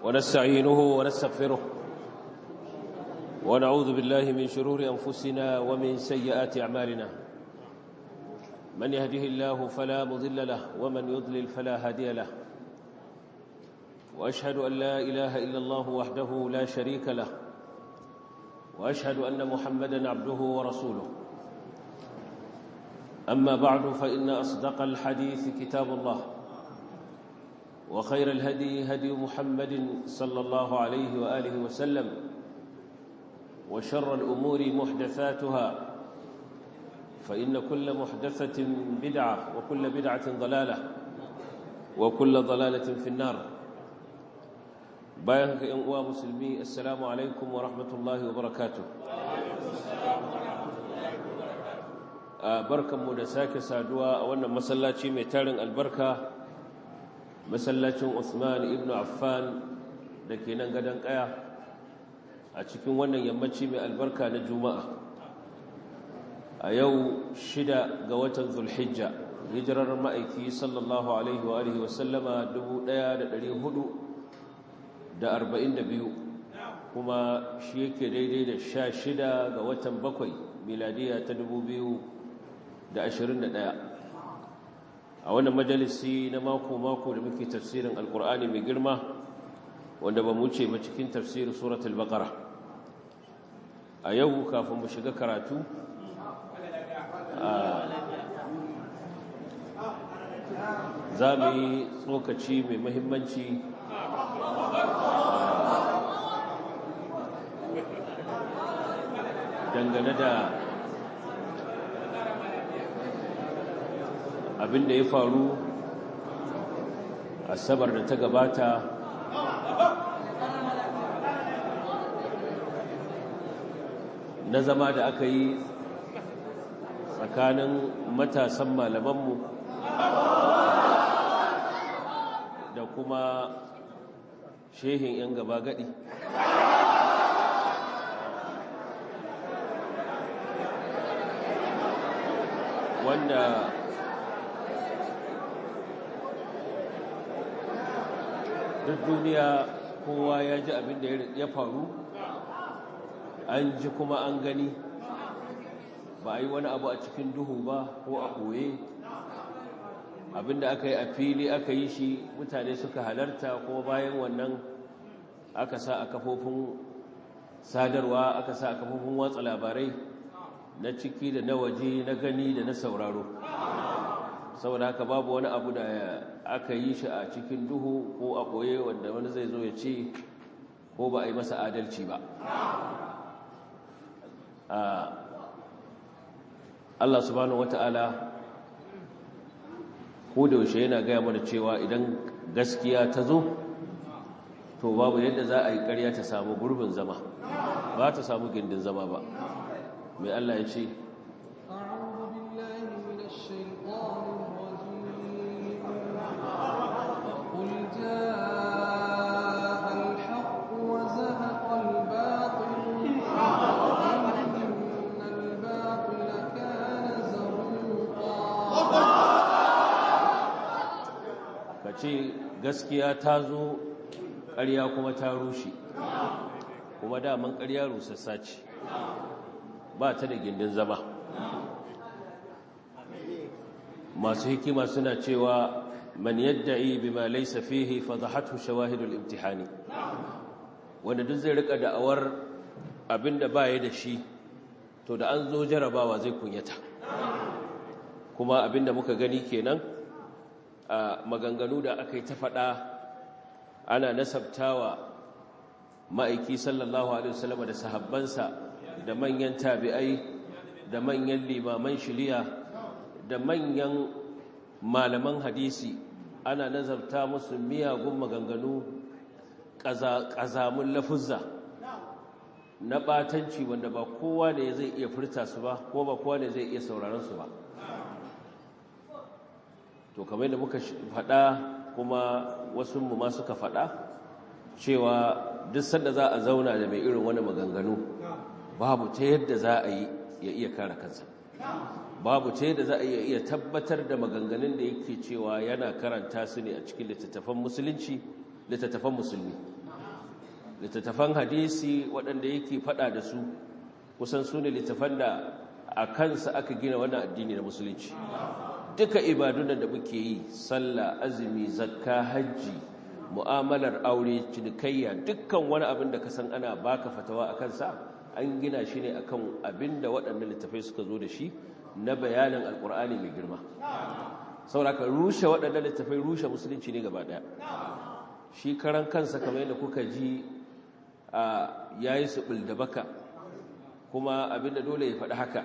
ونستعينه ونستغفره ونعوذ بالله من شرور أنفسنا ومن سيئات أعمالنا من يهده الله فلا مضل له ومن يضلل فلا هادي له وأشهد أن لا إله إلا الله وحده لا شريك له وأشهد أن محمدًا عبده ورسوله أما بعد فإن أصدق الحديث كتاب الله وخير الهدي هدي محمد صلى الله عليه وآله وسلم وشر الأمور محدثاتها فإن كل محدثة بدعة وكل بدعة ضلالة وكل ضلالة في النار بايعك أنواع مسلمي السلام عليكم ورحمة الله وبركاته barkanmu da sake saduwa a wannan masallaci mai tarin albarka masallacin Uthman ibn Affan da ke nan gadon kaya a cikin wannan yammaci mai albarka na Juma'a a yau 6 ga watan Zulhijja hijirar ma'aiki sallallahu alaihi wa alihi wa sallama 1442 kuma shi yake daidai da 16 ga watan 7 miladiya ta 2021 a wannan majalisi na mako-mako da muke tafsirin alkur'ani mai girma wanda ba mu ce ba cikin tafsirin suratul baqara a yau kafin mu shiga karatu za mu yi tsokaci mai muhimmanci dangane da abin da ya faru asabar da ta gabata na zama da aka yi tsakanin matasan malamanmu da kuma shehin 'yan gaba gadi wanda duk duniya kowa ya ji abin da ya faru an ji kuma an gani ba a yi wani abu a cikin duhu ba ko a ɓoye abinda aka yi a fili aka yi shi mutane suka halarta kuma bayan wannan aka sa a kafofin sadarwa aka sa a kafofin watsa labarai na ciki da na waje na gani da na sauraro saboda haka babu wani abu da aka yi shi a cikin duhu ko a ɓoye wanda wani zai zo ya ce ko ba a yi masa adalci ba Allah subhanahu wata'ala ko da yaushe yana gaya mana cewa idan gaskiya ta zo to babu yadda za a yi ƙarya ta samu gurbin zama ba ta samu gindin zama ba mai Allah ya ce ce gaskiya ta zo ƙarya kuma ta rushe kuma daman ƙarya rusassa ce ba ta da gindin zama masu hikima suna cewa man yadda'i bima laysa fihi fadhahathu shawahidul imtihani wanda duk zai rika da'awar abinda baya da shi to da an zo jarabawa zai kunyata kuma abinda muka gani kenan a maganganu da aka yi ta faɗa ana nasabtawa ma'aiki sallallahu alaihi wasallam da sahabbansa da manyan tabi'ai da manyan limaman shiriya da manyan malaman hadisi ana nazarta musu miyagun maganganu ƙazamun lafuzza na ɓatanci wanda ba kowa ne zai iya furta su ba ko ba kowa ne zai iya sauraron su ba to kamar yadda muka faɗa kuma wasu mu ma suka faɗa cewa duk sanda za a zauna da mai irin wani maganganu babu ta yadda za a yi ya iya kare kansa babu ta yadda za a iya tabbatar da maganganun da yake cewa yana karanta su ne a cikin littattafan musulunci littattafan musulmi littattafan hadisi waɗanda yake faɗa da su kusan su ne littattafan da a kansa aka gina wannan addini na musulunci. Duka ibadunan da muke yi, sallah, azumi, zakka, hajji, mu'amalar aure, cinikayya, dukkan wani abin da ka san ana baka fatawa a kansa an gina shi ne akan abin da waɗannan littattafai suka zo da shi na bayanin alƙur'ani mai girma. Sauraka rushe waɗannan littattafai rushe musulunci ne gaba ɗaya. Shi karan kansa kamar yadda kuka ji ya yi su da baka, kuma abinda dole ya faɗi haka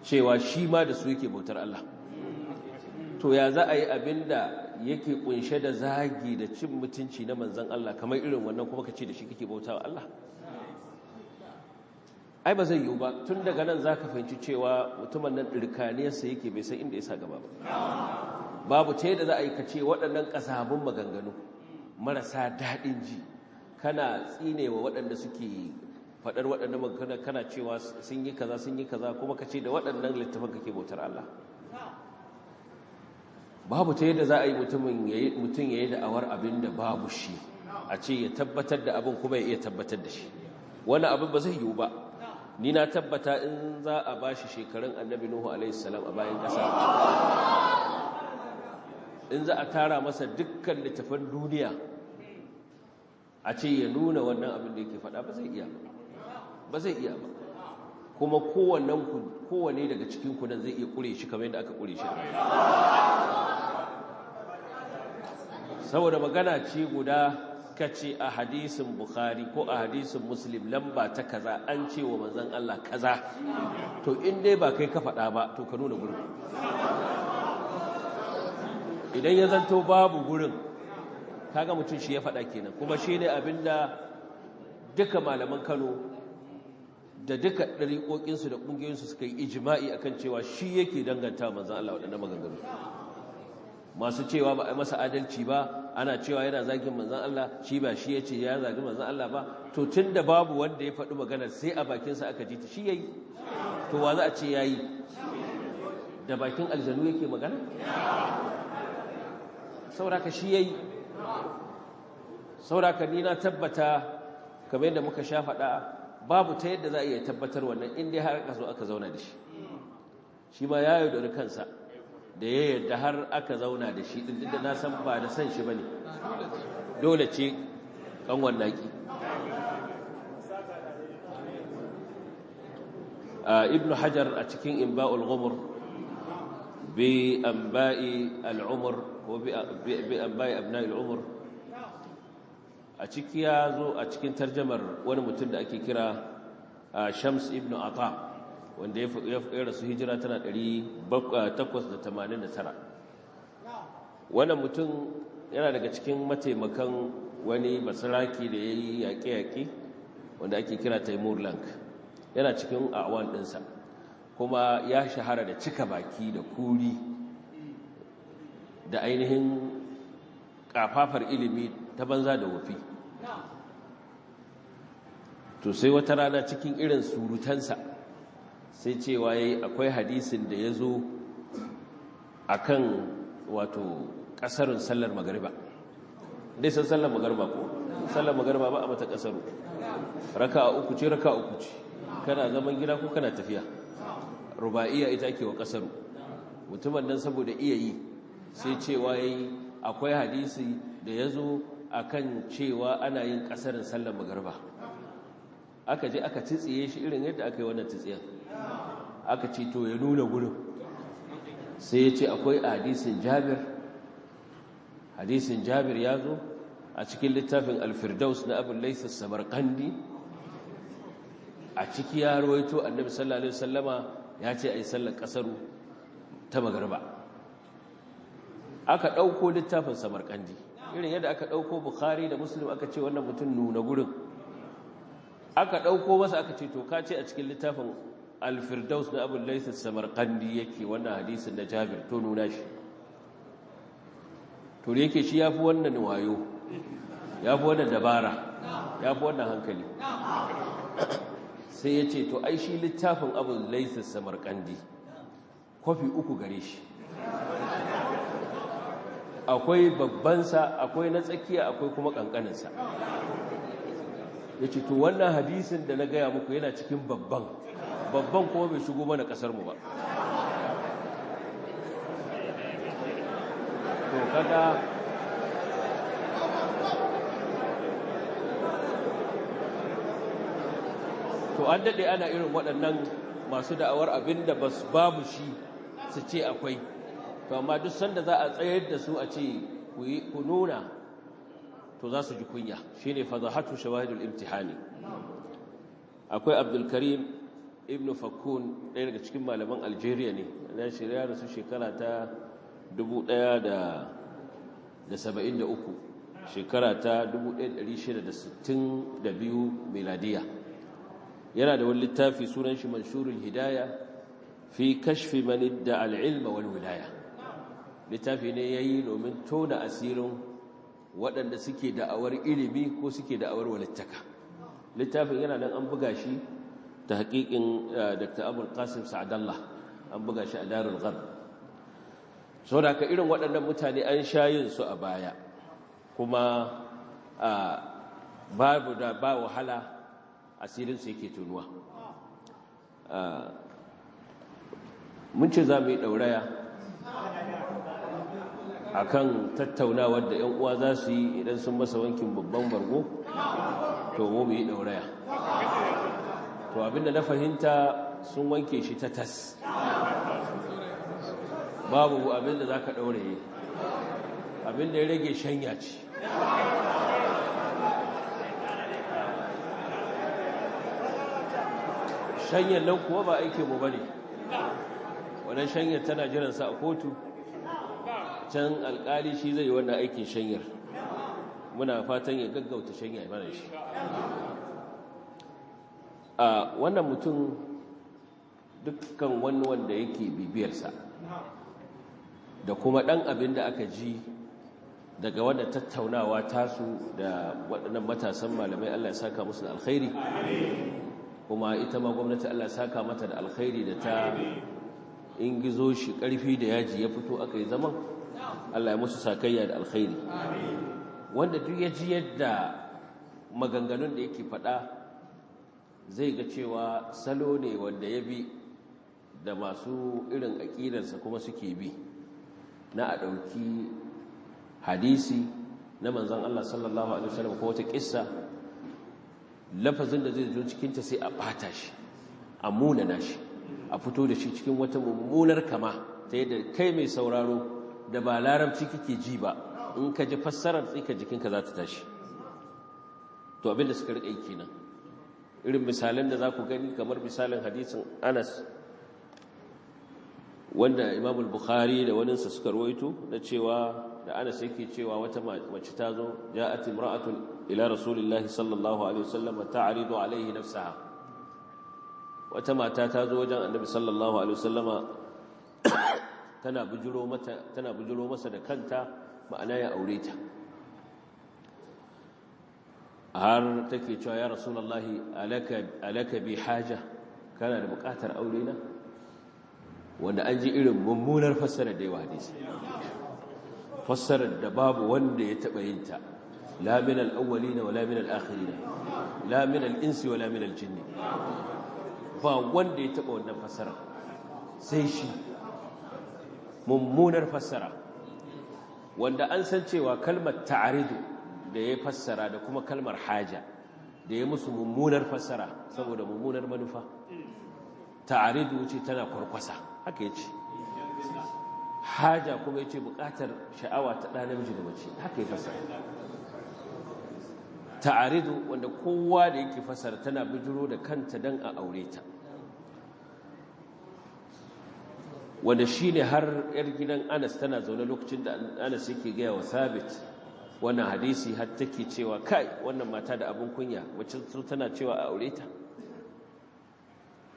cewa shi ma da su yake bautar Allah. To ya za a yi abinda yake kunshe da zagi da cin mutunci na manzan Allah kamar irin wannan kuma ka ce da shi kake bautawa Allah? Ai ba zai yiwu ba. Tun daga nan za ka fahimci cewa mutumin nan ɗirkaniyarsa yake bai san inda ya sa gaba ba. Babu ta yadda za a yi ka ce waɗannan ƙasabun maganganu marasa daɗin ji kana tsinewa waɗanda suke faɗar waɗannan maganganu kana cewa sun yi kaza kuma ka ce da waɗannan littafin kake bautar Allah. Babu ta yadda za a yi mutum ya yi da'awar abin da babu shi a ce ya tabbatar da abin kuma ya iya tabbatar da shi. Wani abin ba zai yiwu ba. Ni na tabbata in za a ba shi shekarun annabi Nuhu a.s. a bayan ƙasa, in za a tara masa dukkan littafan duniya a ce ya nuna wannan abin da yake faɗa ba zai iya ba. Kuma kowane daga cikin kunan zai iya ƙure shi kamar yadda aka ƙure shi. Saboda magana ce guda kace a hadisin Bukhari ko a hadisin Muslim lamba ta kaza an ce wa manzon Allah kaza, to in dai ba kai ka faɗa ba to ka nuna gurin. Idan ya zanto babu gurin, kaga mutum shi ya faɗa kenan, kuma shi ne abinda duka malaman Kano da duka ɗariƙoƙinsu da ƙungiyoyinsu suka yi ijima'i akan cewa shi yake danganta manzon Allah waɗannan maganganu. Masu cewa ba a masa adalci ba, ana cewa yana zagin manzon Allah, shi ba shi yace ya zagi manzon Allah ba, to tunda babu wanda ya faɗi maganar sai a bakinsa aka ji ta shi yayi, to wa za a ce yayi? Da bakin aljanu yake magana? Sauraka shi yayi. Sauraka ni na tabbata kamar yadda muka sha faɗa, babu ta yadda za a iya tabbatar wannan in dai har aka zo aka zauna da shi. Shi ma ya yaudari kansa da ya yarda har aka zauna da shi ɗin da na san ba da san shi ba ne, dole ce ƙanwan naƙi. Ibn Hajar a cikin Imba'ul Ghumur bi Anba'i al-Umr ko bi Anba'i Abna'i al-Umr, a ciki ya zo a cikin tarjamar wani mutum da ake kira Shams ibn Ata, wanda ya rasu hijira tana 889. Wannan mutum yana daga cikin mataimakan wani basaraki da ya yi yaƙe-yaƙe wanda ake kira Taimur Lank, yana cikin awan ɗinsa, kuma ya shahara da cika baki da kuri da ainihin ƙafafar ilimi ta banza da wofi. To sai wata rana cikin irin surutansa sai cewa yayi akwai hadisin da ya zo a kan wato ƙasarun sallar magariba. Dai san sallar magariba ko? Sallar magariba ba a mata ƙasaru. Raka'a uku ce, kana zaman gida ko kana tafiya. Ruba'iyya ita ake wa ƙasaru. Mutumin nan saboda iya yi sai cewa yayi akwai hadisi da ya zo a kan cewa ana yin ƙasarin sallar magariba. Aka je aka tsitsiye shi irin yadda aka yi wannan tsitsiyar. Aka ce to ya nuna gurin, sai ya ce akwai hadisin Jabir ya zo a cikin littafin Al-Firdaus na Abul Layth as-Samarqandi. A ciki ya rawaito Annabi sallallahu alaihi wasallama ya ce ai sallar kasaru ta magriba. Aka dauko littafin Samarqandi irin yadda aka dauko Bukhari da Muslim, aka ce wannan mutum nuna gurin. Aka dauko masa aka ce to ka ce a cikin littafin Al-Firdaus na Abul Layth as-Samarqandi yake wannan hadisin na Jabir, to nuna shi. To da yake shi yafi wannan wayo, yafi wannan dabara, yafi wannan hankali. Sai ya ce to ai shi littafin Abul Layth as-Samarqandi kofi uku gare shi. Akwai babban sa, akwai na tsakiya, akwai kuma kankanin sa. ya ce to wannan hadisin da na gaya muku yana cikin babban kuma bai shigo mana ƙasarmu ba. To kada to an daɗe ana irin waɗannan masu da'awar abin da babu shi su ce akwai, to amma duk sanda za a tsayar da su a ce ku nuna, to za su ji kunya. shi ne fadahatu shawahidul imtihani. akwai abdulkarim ibn fakkun, ɗaya daga cikin malaman algeria ne, na shirya da su shekara ta 1173, shekara ta 1662 miladiya. yana da wani littafi sunan shi manshurul hidaya fi kashfi man idda al-ilma wal wilaya. littafi ne yayi domin tona asirin waɗanda suke da'awar ilimi ko suke da'awar walittaka. littafin yana nan an buga shi ta haƙiƙin Dr. Abul Qasim Sa'adallah, an buga shi a Darul Gharb. saboda haka irin waɗannan mutane an shayin su a baya, kuma ba wahala asirinsu yake tunuwa. mun ce za mu yi ɗauraya a kan tattaunawar da 'yan uwa za su yi idan sun masa wankin babban bargo, to mu yi ɗauraya. to abinda na fahimta sun wanke shi ta tas, babu abinda za ka ɗauraye, abinda ya rage shanya ce. shanyar nan kuwa ba aikinmu ba ne, wannan shanyar tana jiransa a kotu, can alkali shi zai yi wannan aikin shanyar. muna fatan ya gaggauta shanya mana shi. a wannan mutum, dukkan wani wanda yake bibiyarsa da kuma ɗan abin da aka ji daga wadda tattaunawa tasu da waɗannan matasan malamai, Allah ya saka musu da alkhairi, kuma ita ma gwamnati Allah ya saka mata da alkhairi da ta ingizo shi ƙarfi da yaji ya fito aka yi zaman. Allah ya musu sakayya da alkhairi. wanda duk ya ji yadda maganganun da yake faɗa zai ga cewa salo ne wanda ya bi da masu irin aƙidarsa kuma suke bi, na a ɗauki hadisi na manzon Allah sallallahu alaihi wasallam ko wata kissa, lafazin da zai zo cikinta sai a ɓata shi, a munana shi, a fito da shi cikin wata mummunar kama, ta yadda kai mai sauraro da ba larabci kake ji ba, in ka ji fassarar tsika jikinka za ta tashi. to abinda suka riƙa yi kenan. irin misalan da za ku gani kamar misalin hadisin Anas, wanda Imam al-Bukhari da waninsa suka rawaito, da cewa da Anas yake cewa wata mace ta zo, ja'at imra'atun ila rasulillahi sallallahu alaihi wasallam ta'ridu alaihi nafsaha. wata mata ta zo wajen annabi sallallahu alaihi wasallama tana bujuro masa da kanta, ma'ana ya aure ta. har take cewa ya rasulullahi alaka bi haja, kana da bukatar aure na? wanda an ji irin mummunar fassarar da yawa hadisi, fassarar da babu wanda ya taba yin ta, la min al-awwalina wa la min al-akhirina, la min al-insi wa la min al-jinni. ba wanda ya taba wannan fassara sai shi, mummunar fassara, wanda an san cewa kalmar ta'aridu da ya fassara da kuma kalmar haja da ya musu mummunar fassara saboda mummunar manufa. ta'aridu ce tana kwarkwasa, haka ya ce. haja kuma ya ce bukatar sha'awa ta ɗa namiji da mace, haka ya fassara. ta'aridu wanda kowa da yake fassara tana bijiro da kanta don a aure ta, wanda shi ne har 'yar gidan Anas tana zaune lokacin da Anas yake gaya wa Sabit wannan hadisi, har take cewa kai wannan mata da abin kunya, wacce tana cewa a aure ta.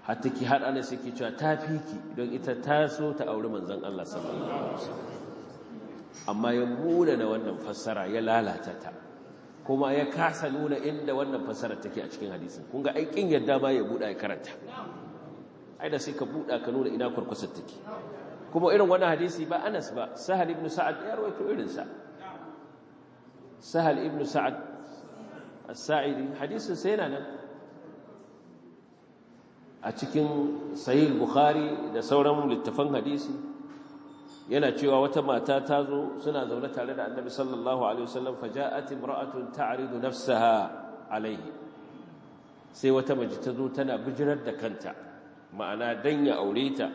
har Anas yake cewa ta fiki don ita ta so ta auri manzon Allah sallallahu alaihi wasallam, amma ya muna da wannan fassara, ya lalata ta, kuma ya kasa nuna inda wannan fassara take a cikin hadisin. kun ga aikin yadda ma ya buɗa ya karanta, ai da sai ka buɗa ka nuna ina kwarkwasar take. kuma irin wannan hadisi ba Anas ba, Sahal ibn Sa'ad ya rawaito irinsa. Sahal ibn Sa'ad as-sa'idi hadisin sai yana nan a cikin sahih bukhari da sauran littafan hadisi yana cewa wata mata ta zo suna zaune tare da annabi sallallahu alaihi wasallam faja'at imra'atun ta'ridu nafsaha alaihi sai wata mace ta zo tana bijirar da kanta ma'ana dan ya aure ta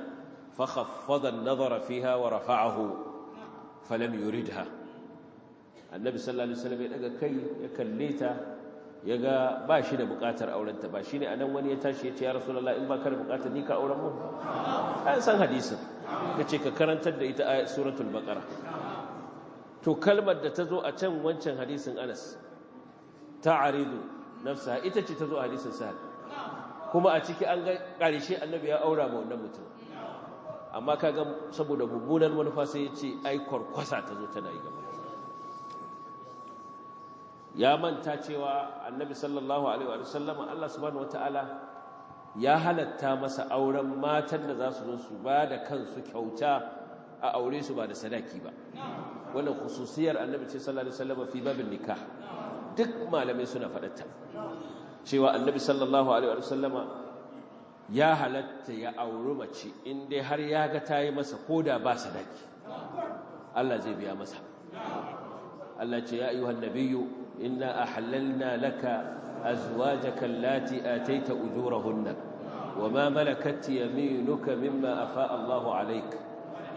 fa khaffada an-nazara fiha wa rafa'ahu falam yuridha annabi sallallahu alaihi wasallam ya daga kai ya kalle ta yaga ba shi da bukatar aurenta ba shine anan wani ya tashi ya ce ya rasulullahi in ba ka da bukatar ni ka auren mu an san hadisin kace ka karantar da ita ayat suratul baqara to kalmar da ta zo a can wancan hadisin Anas ta'aridu nafsa ita ce ta zo a hadisin Sahal kuma a ciki an ga ƙarshe annabi ya aura ma wannan mutum amma kaga saboda mummunan manufa sai ya ce ai kwarkwasa ta zo tana yi gaba ya manta cewa annabi sallallahu alaihi wa sallam Allah subhanahu wataala ya halatta masa auren matan da za su zo su ba da kansu kyauta a aure su ba da sadaki ba wannan khususiyar annabi ce sallallahu alaihi wasallam fi babin nikah duk malamai suna faɗata cewa annabi sallallahu alaihi wasallama ya halatta ya auri mace in dai har ya ga ta yi masa koda ba sadaki Allah zai biya masa Allah ce ya ayyuhan nabiyyu inna ahlalna laka azwajaka allati ataita ujurahunna wama malakat yaminuka mimma afa Allahu alayka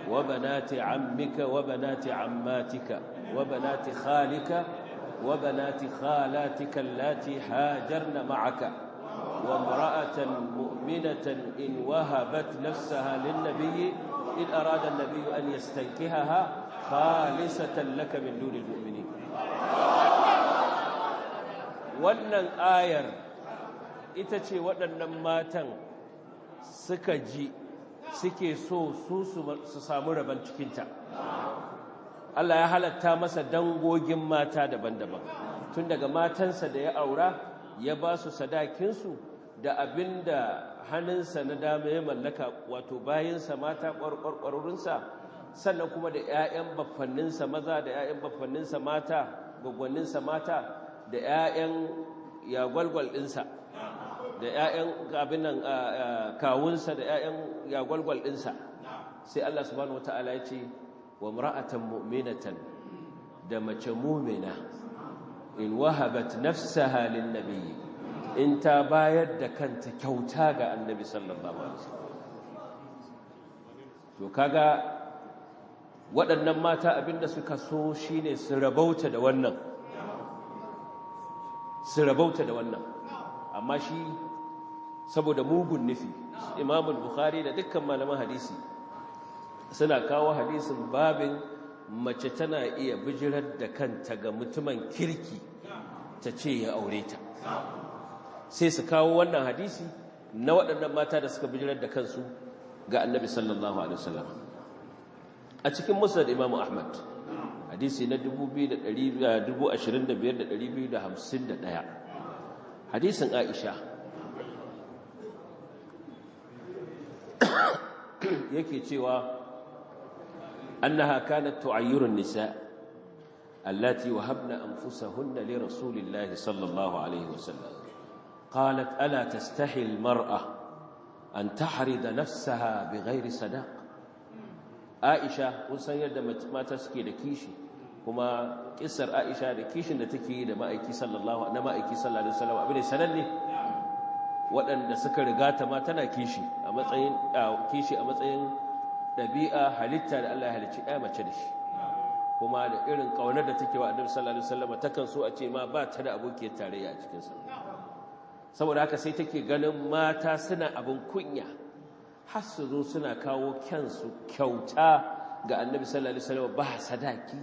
wa banati ammika wa banati ammatika wa banati khalika wa banati khalatika allati hajarna ma'aka wa imra'atan mu'minatan in wahabat nafsaha lin-nabiyyi in arada an-nabiyyu an yastankihaha khalisatan laka min dunil mu'minin wannan ayar ita ce waɗannan matan suka ji suke so su samu rabon cikinta Allah ya halatta masa dangogin mata daban-daban tun daga matansa da ya aura ya ba su sadakinsu da abinda hannunsa na dama ya mallaka wato bayinsa mata ƙwarƙwarƙwarorinsa sannan kuma da 'ya'yan baffanninsa maza da 'ya'yan baffanninsa mata gwaggwanninsa mata da 'ya'yan yagwalgwal ɗinsa da 'ya'yan abin nan kawunsa da 'ya'yan yagwalgwal ɗinsa sai Allah subhanahu wata'ala ya ce wa imra'atan mu'minatan da mace mu'mina in wahabat nafsaha lin nabiyyi in ta bayar da kanta kyauta ga annabi sallallahu alaihi wasallam to kaga waɗannan mata abinda suka so shine su rabauta da wannan amma shi saboda mugun nufi Imam Bukhari da dukkan malaman hadisi suna kawo hadisin babin mace tana iya bijirar da kanta ga mutumin kirki ta ce ya aure ta sai su kawo wannan hadisi na waɗannan mata da suka bijirar da kansu ga annabi sallallahu alaihi wasallam a cikin musnad Imam Ahmad hadisi na 25251 hadisin Aisha yake cewa annaha kanat tu'ayyiru an-nisa allati wahabna anfusahunna li rasulillahi sallallahu alayhi wasallam qalat ala tastahi al-mar'a an tahrida nafsaha bighayri sadaq Aisha kun san yadda mata suke da kishi kuma kissar Aisha da kishin da take yi da ma'aiki sallallahu alaihi wasallam abin sananne waɗanda suka riga ta ma tana kishi a matsayin ɗabi'a halitta da Allah ya halicci ɗaya mace da shi kuma da irin ƙaunar da take wa annabi sallallahu alaihi wasallam takan so a ce ma ba ta da abokiyar tarayya a cikin sa saboda haka sai take ganin mata suna abin kunya har su zo suna kawo kyansu kyauta ga annabi sallallahu alaihi wasallam ba sadaki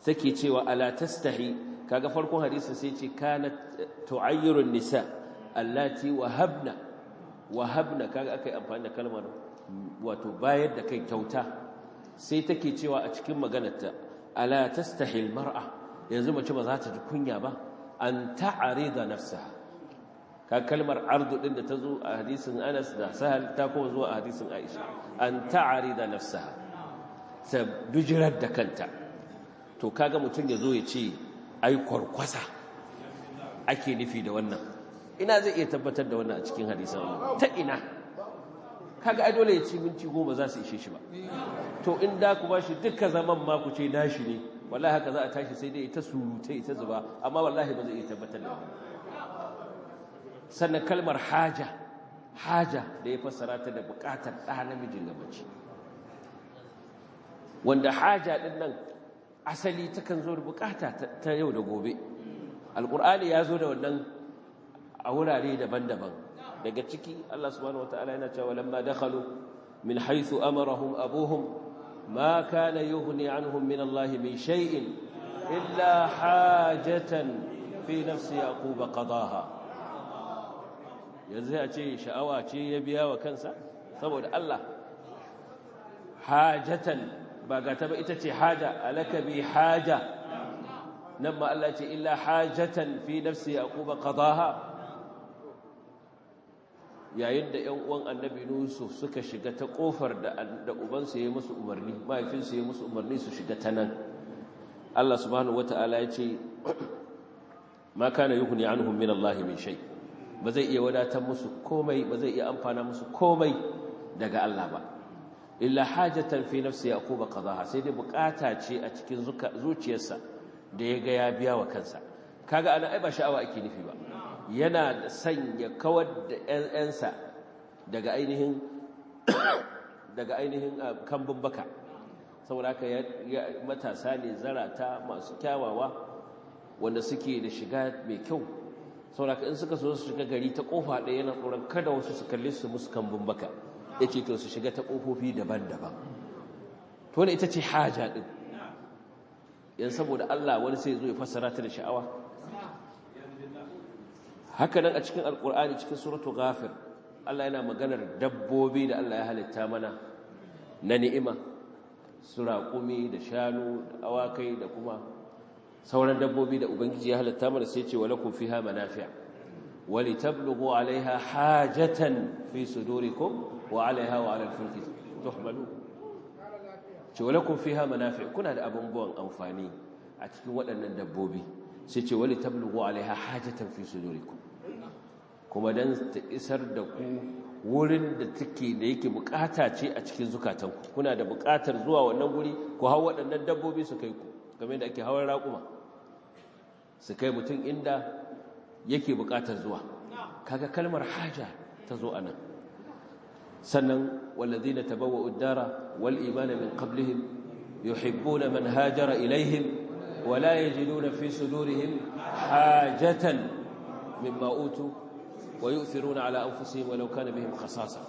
take cewa ala tastahi kaga farkon hadisin sai ce kanat tu'ayyiru nisa allati wahabna kaga akai amfani da kalmar wato bayar da kai kyauta sai take cewa a cikin maganarta ala tastahi almar'a yanzu mace ba za ta ji kunya ba an ta'arida nafsaha ka kalmar ardu din da ta zo a hadisin Anas da Sahal ta kuma zuwa a hadisin Aisha an ta'arida nafsaha ta bijirar da kanta to kaga mutum ya zo ya ce ai kwarkwasa ake nufi da wannan. Ina zai iya tabbatar da wannan a cikin hadisan ta ina? Kaga ai dole ya ci minti 10 za su ishe shi ba. To in da ku bashi duka zaman ma ku ce nashi ne, wallahi haka za a tashi sai dai ita surutai ita zuba, amma wallahi ba zai iya tabbatar da wannan. Sannan kalmar haja da ya fassara ta da bukatar ɗa namijin ga mace, wanda haja ɗin nan asali takan zo da bukata ta yau da gobe. Alƙur'ani ya zo da wannan a wurare daban-daban. Daga ciki Allah subhanahu wata'ala yana cewa lamma dakhalu min haythu amarahum abuhum ma kana yughni anhum min Allah min shay'in illa hajatan fi nafsi yaqub qadaha. Yanzu a ce sha'awa ce ya biya wa kansa saboda Allah. Hajatan ba ga ta ba ita ce haja, alaka bi haja. Nan ma Allah ce illa hajatan fi nafsi yaqub qadaha. Yayin da ƴan uwan annabi Yusuf suka shiga ta kofar da ubansu ya musu umarni, mahaifinsu ya musu umarni su shiga ta nan, Allah subhanahu wata'ala ya ce ma kana yughni anhum min Allah min shay. Ba zai iya wadatar musu komai, ba zai iya amfana musu komai daga Allah ba. Illa hajatan fi nafsi yaqub qadaha, sai dai bukata ce a cikin zuciyarsa da ya ga ya biya wa kansa. Kaga ana ai ba sha'awa ake nufi ba, yana da sanya kawar da ƴanƴansa daga ainihin kambun baka. Saboda haka matasa ne zarata masu kyawawa wanda suke da shiga mai kyau. Saboda haka in suka so su shiga gari ta kofa ɗaya yana tsoron kada wasu su kalle su musu kambun baka, yace to su shiga ta kofofi daban-daban. To ne ita ce haja din. Yan saboda Allah wani sai zo ya fassara ta da sha'awa. Haka nan a cikin Alƙur'ani cikin suratu Ghafir, Allah yana maganar dabbobi da Allah ya halitta mana na ni'ima, su raƙumi da shanu da awakai da kuma sauran dabbobi da Ubangiji ya halitta mana, sai ce walakum fiha manafi' wa litablughu 'alayha hajatan fi sudurikum wa 'alayha wa 'ala al-fulki tuhmalu. Ce walakum fiha manafi', kuna da abubuwan amfani a cikin waɗannan dabbobi, sai ce wali tablughu 'alayha hajatan fi sudurikum, kuma dan ta isar da ku wurin da yake bukata ce a cikin zukatanku. Kuna da bukatar zuwa wannan guri ku hau waɗannan dabbobi su kai ku, game da ake hawan raƙuma su kai mutum inda yake bukatar zuwa. Kaga kalmar haja ta zo anan. Sannan walladhina tabawwa'u ad-dara wal imana min qablihim yuhibbuna man hajara ilayhim wa la yajiduna fi sudurihim hajatan mimma utu wa yu'thiruna ala anfusihim walau kana bihim khasasa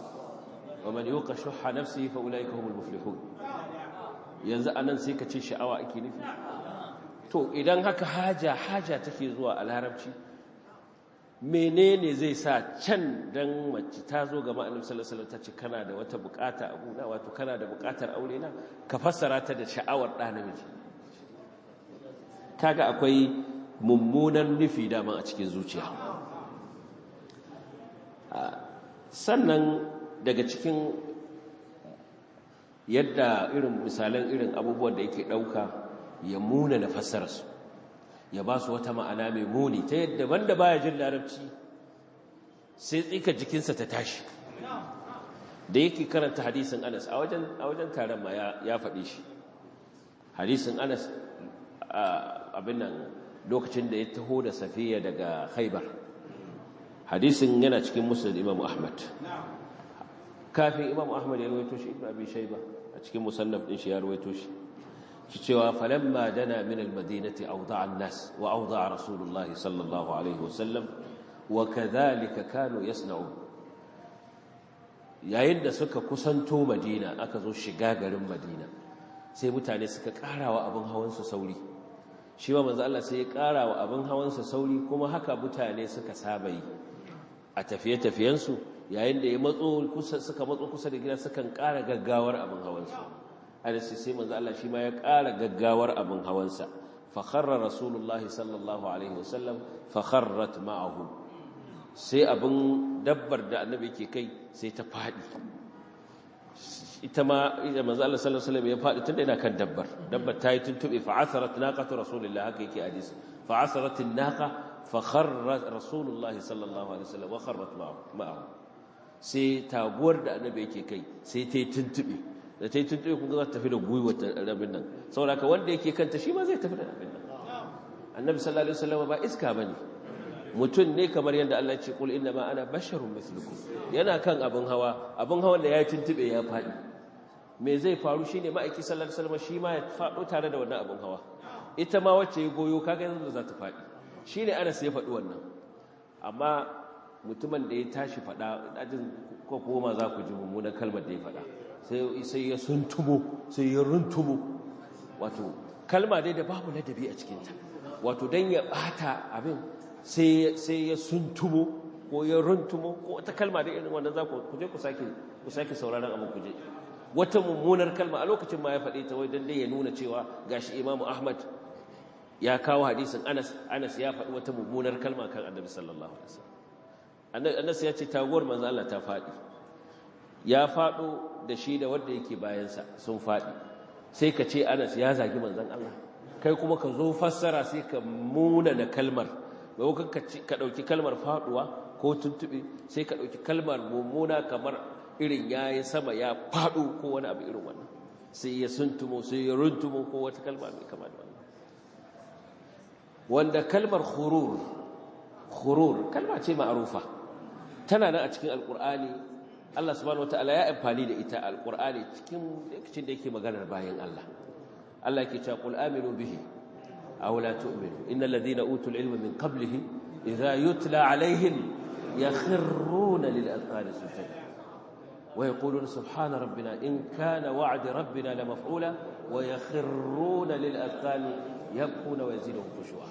wa man yuqa shuhha nafsihi fa ulaika humul muflihun. Yanzu anan sai ka ce sha'awa ake nufi. To idan haka haja take zuwa a larabci, menene zai sa can dan mace ta zo ga Annabi sallallahu alaihi wasallam ta ce kana da wata bukata abu na, wato kana da bukatar aure na, ka fassara ta da sha'awar ɗa namiji? Kaga akwai mummunan nufi dama a cikin zuciya. Sannan daga cikin yadda misalan irin abubuwan da yake ɗauka ya muna na fassararsu, ya ba su wata ma'ana mai muni ta yadda wanda baya jin larabci sai tsika jikinsa ta tashi. Da yake karanta hadisin Anas a wajen taron ma ya faɗi shi. Hadisin Anas abin nan lokacin da ya taho da Safiya daga Khaibar. Hadisin yana cikin Musnad Imam Ahmad. Kafin Imam Ahmad ya rawaito shi, Ibn Abi Shayba a cikin musannaf din shi ya rawaito shi. cewa falamma dana min almadinati awda'a an-nas wa awda'a Rasulullah sallallahu alaihi wasallam wa kadhalika kanu yasna'un. Yayin da suka kusanto Madina, aka zo shiga garin Madina, sai mutane suka karawa abin hawan su sauri. Shi ma manzo Allah sai ya karawa abin hawan su sauri, kuma haka mutane suka saba yi a tafiye-tafiyen su. Yayin da suka matso kusa da gida, sukan kara gaggawar abin hawan su. Hadisi sai manzo Allah shi ma ya ƙara gaggawar abin hawansa. Fa kharra Rasulullahi sallallahu alaihi wasallam fa kharrat ma'ahu. Sai abin dabbar da annabi yake kai sai ta fadi. Ita ma manzo Allah sallallahu alaihi wasallam ya fadi tunda yana kan dabbar ta yi tuntube, fa asarat naqatu Rasulillahi, haka yake hadisi. Fa asarat an-naqa fa kharra rasulullahi sallallahu alaihi wasallam wa kharrat ma'ahu sai taguwar da annabi yake kai sai ta yi tuntube da ta yi tuntube kun ga za ta tafi da gwiwar rabin nan saboda ka wanda yake kanta shi ma zai tafi da rabin nan annabi sallallahu alaihi wasallam ba iska bane mutum ne kamar yadda Allah ya ce kul inna ma ana basharun mithlukum yana kan abin hawan da ya yi tuntube ya faɗi me zai faru shine ma'aiki sallallahu alaihi wasallam shi ma ya faɗo tare da wannan abin hawa ita ma wacce ya goyo kaga yanzu za ta faɗi shine Anas ya faɗi wannan amma mutumin da ya tashi faɗa ajin ko kuma za ku ji mummunan kalmar da ya faɗa sai ya suntumo sai ya runtumo wato kalma dai da babu ladabi a cikinta wato dan ya bata abin sai ya suntumo ko ya runtumo ko wata kalma da irin wannan za ku je ku sake sauraron abin ku je wata mummunar kalma a lokacin ma ya faɗe ta wai dan dai ya nuna cewa gashi Imam Ahmad ya kawo hadisin Anas ya faɗi wata mummunar kalma kan Annabi sallallahu alaihi wasallam Anas ya ce taguwar manzo Allah ta faɗi ya faɗo da shi da wanda yake bayansa sun faɗi sai ka ce Anas ya zagi manzon Allah kai kuma ka zo fassara sai ka muna da kalmar maimakon ka ɗauki kalmar faɗuwa ko tuntuɓe sai ka ɗauki kalmar mummuna kamar irin ya yi sama ya faɗo ko wani abu irin wannan sai ya suntumo sai ya runtumo ko wata kalma mai kama da wannan wanda kalmar khurur kalma ce ma'arufa tana nan a cikin alƙur'ani Allah subhanahu wataala ya amfani da ita alƙur'ani cikin lokacin da yake maganar bayan Allah Allah yake cewa qul aminu bihi aw la tu'minu innal ladina utul ilma min qablihi idha yutla alaihim yakhruna lil azqani sujada wa yaquluna subhana rabbina in kana wa'du rabbina la maf'ula wa yakhruna lil azqani yabquna wa yaziduhum khushu'a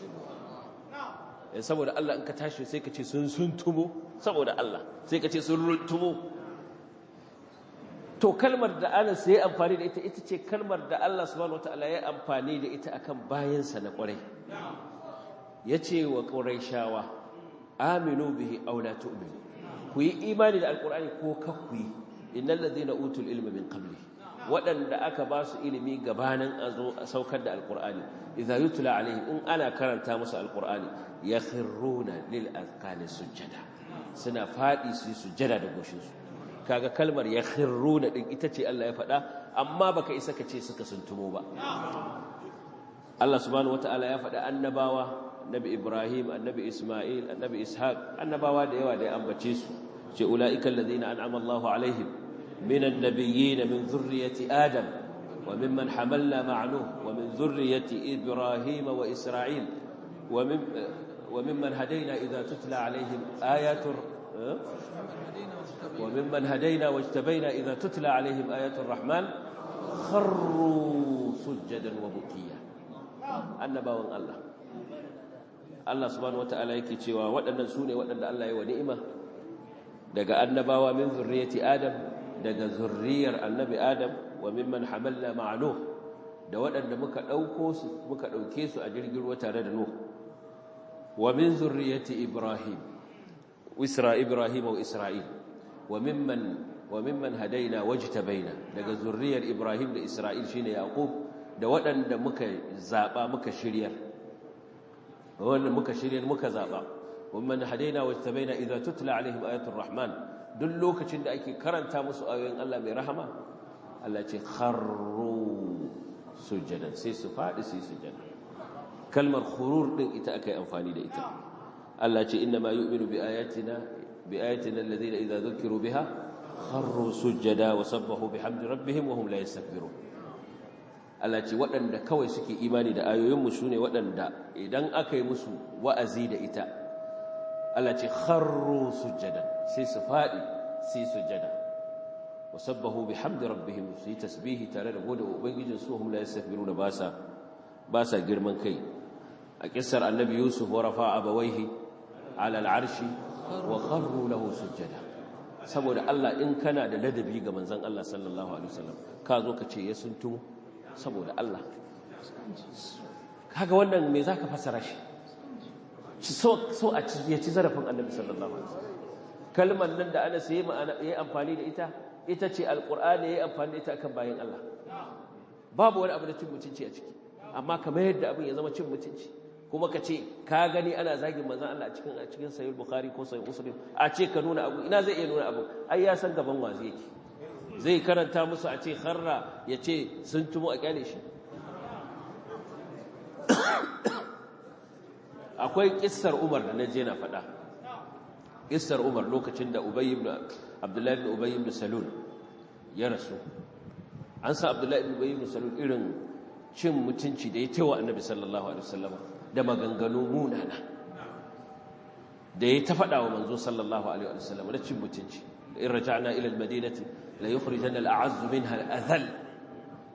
saboda Allah in ka tashi sai ka ce sun tumo saboda Allah sai ka ce sun runtumo to kalmar da Anas ya amfani da ita ce kalmar da Allah subhanahu wataala ya amfani da ita akan bayansa na ƙwarai yace wa quraishawa aminu bihi aw la tu'minu ku yi imani da alqur'ani ko kakku yi innal ladina utul ilma min qabli waɗanda aka ba su ilimi gabanin a zo a saukar da alqur'ani idza yutla alaihim in ana karanta musu alqur'ani yakhruna lil azqani sujada suna fadi su sujada da goshinsu kaga kalmar yakhruna din ita ce Allah ya faɗa amma baka isa ka ce suka suntumo ba Allah subhanahu wataala ya faɗa annabawa annabi Ibrahim annabi Isma'il annabi Ishaq annabawa da yawa da ya ambace su ce ulaika alladhina an'ama Allahu alaihim minan nabiyyin min dhurriyyati adam wa mimman hamalna ma'nuh wa min dhurriyyati Ibrahim wa Isra'il wa mimman hadayna idha tutla alaihim ayatul وممن هدينا واجتبينا إذا تتلى عليهم آيات الرحمن خروا سجدا وبكيا annabawan Allah Allah subhanahu wataala yake cewa waɗannan sune waɗanda Allah ya wa ni'ima daga annabawa min zurriyyati Adam daga zurriyar annabi Adam wa mimman hamalna ma'a Nuh da waɗanda muka ɗauke su a jirgin ruwa tare da Nuh wa min zurriyyati Ibrahim wa Isra'il wa mimman hadaina wajtabaina daga zurriyar Ibrahim da Isra'il shine Yaqub da waɗanda muka zaba muka shiryar muka zaba wamman hadaina wajtabaina idza tutla alaihim ayatul rahman duk lokacin da ake karanta musu ayoyin Allah mai rahama Allah ce kharru sujadan sai su fadi sai sujada kalmar khurur din ita akai amfani da ita Allah ce inna ma yu'minu bi ayatina الذين إذا ذكروا بها خروا سجدا وسبحوا بحمد ربهم وهم لا يستكبرون Allah ce waɗanda kawai suke imani da ayoyinmu su ne waɗanda idan aka yi musu wa'azi da ita Allah ce kharru sujadan sai su faɗi sai sujada wa sabbahu bihamdi rabbihim su yi tasbihi tare da gode wa ubangijin su hum la yastakbiruna ba sa girman kai a kissar annabi Yusuf wa rafa'a abawayhi ala al'arshi wa kharru lahu sujada saboda Allah in kana da ladabi ga manzon Allah sallallahu alaihi wasallam ka zo ka ce ya suntumo saboda Allah kaga wannan me zaka fassara shi so a ya ci zarafin annabi sallallahu alaihi wasallam kalmar nan da Anas yayi amfani da ita ce alqur'ani yayi amfani da ita akan bayin Allah babu wani abu da cin mutunci a ciki amma kamar yadda abin ya zama cin mutunci kuma ka ce ka gani ana zagin manzon Allah a cikin sahih bukhari ko sahih muslim a ce ka nuna abu ina zai iya nuna abu ai ya san gaban wazi yake zai karanta musu a ce kharra ya ce sun tumo a kyale shi akwai kissar Umar da naje na faɗa kissar Umar lokacin da Abdullahi ibn Ubay ibn Salul ya rasu an sa Abdullahi ibn Ubay ibn Salul irin cin mutunci da ya tewa Annabi sallallahu alaihi wasallam da maganganu munana da ya ta faɗa wa manzo sallallahu alaihi wasallam da cin mutunci in raja'na ila al-madinati la yukhrijanna al-a'azz minha al-adhall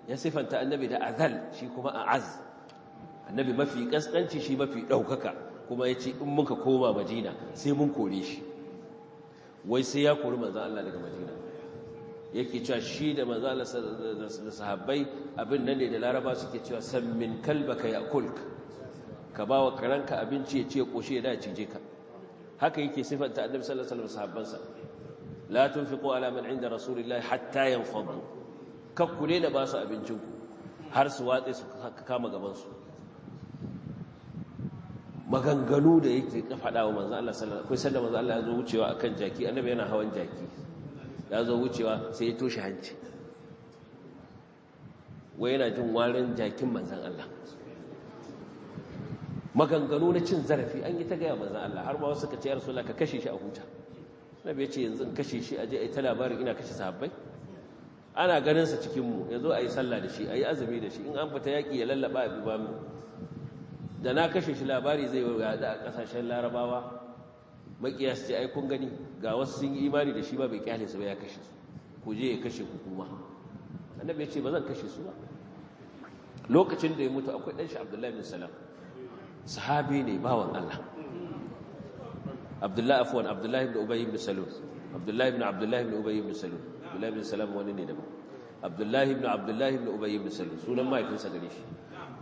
ya sifanta Annabi da adhall shi kuma a'azz Annabi mafi kaskanci shi mafi daukaka kuma yace in muka koma Madina sai mun kore shi wai sai ya kori manzo Allah daga Madina yake cewa shi da manzo Allah da sahabbai abin nan ne da Laraba suke cewa sammin kalbaka yakulka ka bawa karanka abinci ya ce koshi ya dace je ka haka yake sifanta Annabi sallallahu alaihi wasallam sahabbansa la tunfiqu ala man inda rasulillahi hatta yanfadu kakkure da ba su abincinku har su watse su kama gaban su maganganu da yake faɗa wa manzo Allah sallallahu alaihi wasallam akwai sanda manzo Allah ya zo wucewa akan jaki Annabi yana hawan jaki ya zo wucewa sai ya toshe hanci wai yana jin warin jakin manzan Allah maganganu na cin zarafi an yi ta gaya manzan Allah har ma wasu ka ce ya Rasulullah ka kashe shi a huta Nabi ya ce yanzu in kashe shi aje ai ta labarin ina kashe sahabbai ana ganin sa cikin mu yazo ayi sallah da shi ayi azumi da shi in an fita yaki ya lallaba a biba mu da na kashe shi labari zai yada a kasashen Larabawa makiyas ce ai kun gani ga wasu sun yi imani da shi ba bai kyale su ba ya kashe su ku je ya kashe ku kuma Annabi ya ce ba zan kashe su ba lokacin da ya mutu akwai dan shi Abdullahi bin Salam sahabi ne bawan Allah Abdullahi ibn Ubay ibn Salul Abdullahi ibn Ubay ibn Salul Abdullahi ibn Salam wani ne daban Abdullahi ibn Ubay ibn Salul sunan mahaifinsa gare shi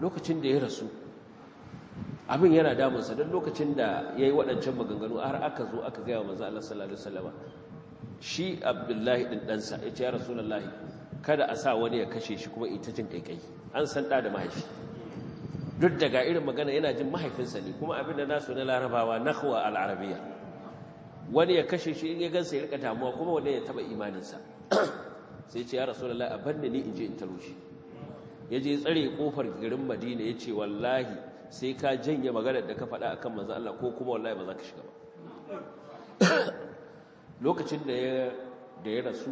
lokacin da ya rasu abin yana damunsa don lokacin da ya yi waɗancan maganganu har aka zo aka gaya wa manzo Allah sallallahu alaihi wasallam shi Abdullahi ɗin ɗansa ya ce ya Rasulullahi kada a sa wani ya kashe shi kuma ita jin kaikai an san ɗa da mahaifi duk daga irin magana yana jin mahaifinsa ne kuma abin da nasu na Larabawa nahwa al-arabiyya wani ya kashe shi in ya gansa ya rika damuwa kuma wanda ya taba imaninsa sai ce ya Rasulullahi a banne ni in je in taro shi ya je tsare kofar garin Madina ya ce wallahi sai ka janye maganar da ka faɗa akan manzo Allah ko kuma wallahi ba za ka shiga ba lokacin da ya rasu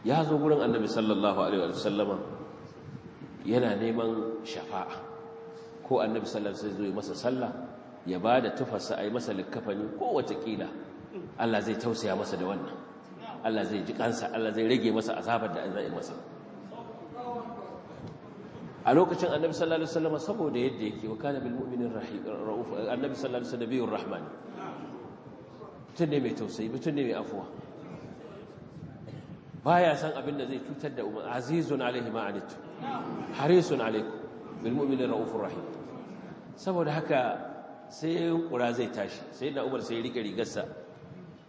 ya zo gurin Annabi sallallahu alaihi wasallama yana neman shafa'a ko Annabi sallallahu alaihi wasallam zai masa sallah ya bada tufarsa ayi masa likkafani ko wata kila Allah zai tausaya masa da wannan Allah zai ji kansa Allah zai rage masa azabar da zai masa a lokacin Annabi sallallahu alaihi wasallam saboda yadda yake wa kana bil mu'minin rauf Annabi sallallahu alaihi wasallam biyur rahman mutum ne mai tausayi mutum ne mai afuwa baya san abin da zai cutar da umma azizun alaihi ma anittu harisun alaikum bil mu'minin raufur rahim saboda haka sai kura zai tashi sai da Umar sai ya rike rigarsa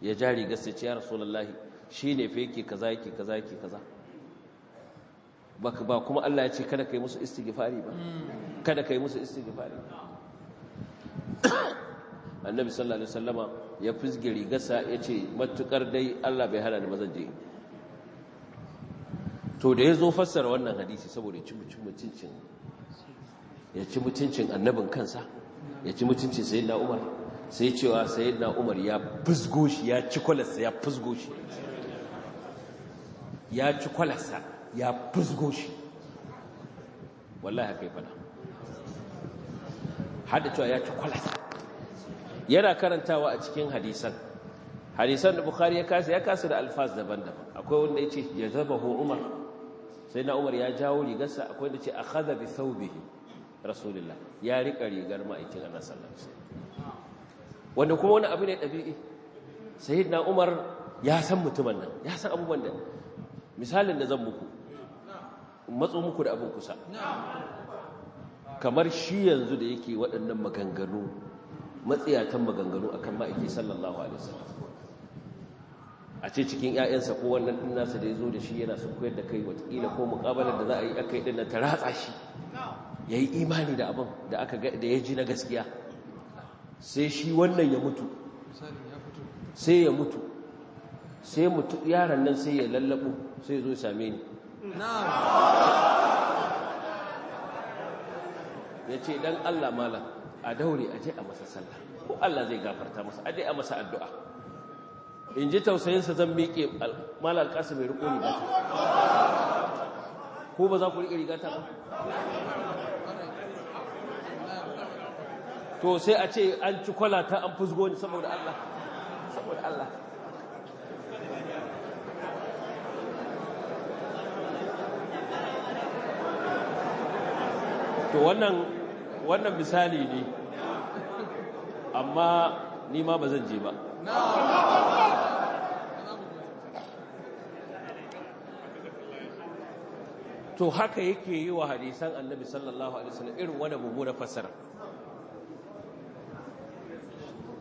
ya ja rigarsa ce ya Rasulullahi shine fa yake kaza yake kaza yake kaza ba kuma Allah ya ce kada kai musu istighfari ba kada kai musu istighfari Annabi sallallahu alaihi wasallama ya fizge rigarsa yace matukar dai Allah bai hana ni bazan je to da yazo fassara wannan hadisi saboda ya ci mutuncin annabin kansa ya ci mutuncin sayyidina Umar sai cewa sayyidina Umar ya fusgo shi ya ci kwalarsa ya fusgo shi ya ci kwalarsa ya fusgo shi wallahi haka yi fada hada cewa ya ci kwalarsa yana karantawa a cikin hadisan da Bukhari ya kasa da alfaz daban-daban akwai wanda ya ce ya zabahu Umar sai na Umar ya jawo rigarsa akwai wanda ce akhadha bi thawbihi rasulullah ya rika rigar ma'aikin Allah sallallahu alaihi wasallam wanda kuma wani abu ne dabi'i sayyidina Umar ya san mutumin nan ya san abubuwan da misalin da zan muku matso muku da abin kusa kamar shi yanzu da yake waɗannan maganganu matsiyatan maganganu akan ma'aiki sallallahu alaihi wasallam a ce cikin ƴaƴansa ko wannan din nasa da yazo da shi yana son koyar da kai wataƙila ko muƙabalar da za a yi akai din ta ratsa shi ya yi imani da abin da ya ji na gaskiya, sai shi wannan ya mutu, sai ya mutu, sai mutu yaran nan sai ya lallabo sai ya zo ya same ni ya ce dan Allah malam a daure a je a masa sallah ko Allah zai gafarta masa a je a masa addu'a. In ji tausayinsa zan miƙe malam alƙasa mai riƙo rigata, ko ba za ku riƙe rigata ba? To sai a ce an ci kwalata an fusgo ni saboda Allah, saboda Allah. To wannan misali ne, amma ni ma ba zan je ba. To haka yake yi wa hadisan annabi sallallahu alaihi wasallam irin wannan mummunar fassara.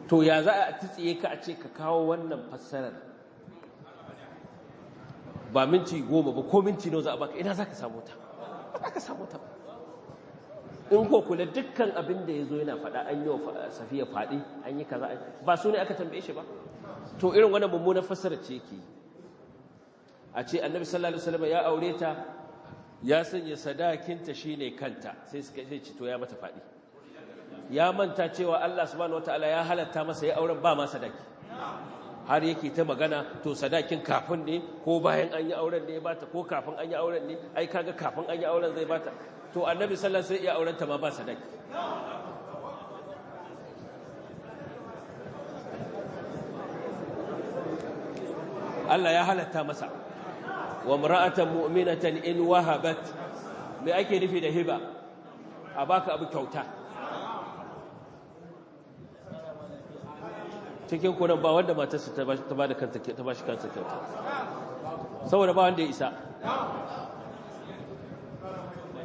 To ya za a tsiye ka a ce ka kawo wannan fassarar ba minti 10 ba ko minti nawa za a baka, ina za ka samu ta? Ba ka samu ta ba. In ko kula dukkan abin da ya zo yana faɗa, an yi wa Safiya faɗi, an yi kaza, ba su ne aka tambaye shi ba. To irin wannan mummunar fassarar ce yake a ce annabi sallallahu alaihi wasallam ya aure ta, ya sanya sadakinta shine kanta, sai suka ce to ya mata faɗi. Ya manta cewa Allah subhanahu wataala ya halatta masa ya auren ba ma sadaki, har yake ta magana to sadakin kafin ne ko bayan an yi auren ne ya bata, ko kafin an yi auren ne, ai kaga kafin an yi auren zai bata. To annabi sallallahu alaihi wasallam ya auren ta ma ba sadaki. Allah ya halatta masa wa imra'atan mu'minatan in wahabat, me ake nufi da hiba? A baka abu kyauta. Cikin kunan ba wanda matarsa ta ba da kanta, ta ba shi kansa kyauta, saboda ba wanda ya isa.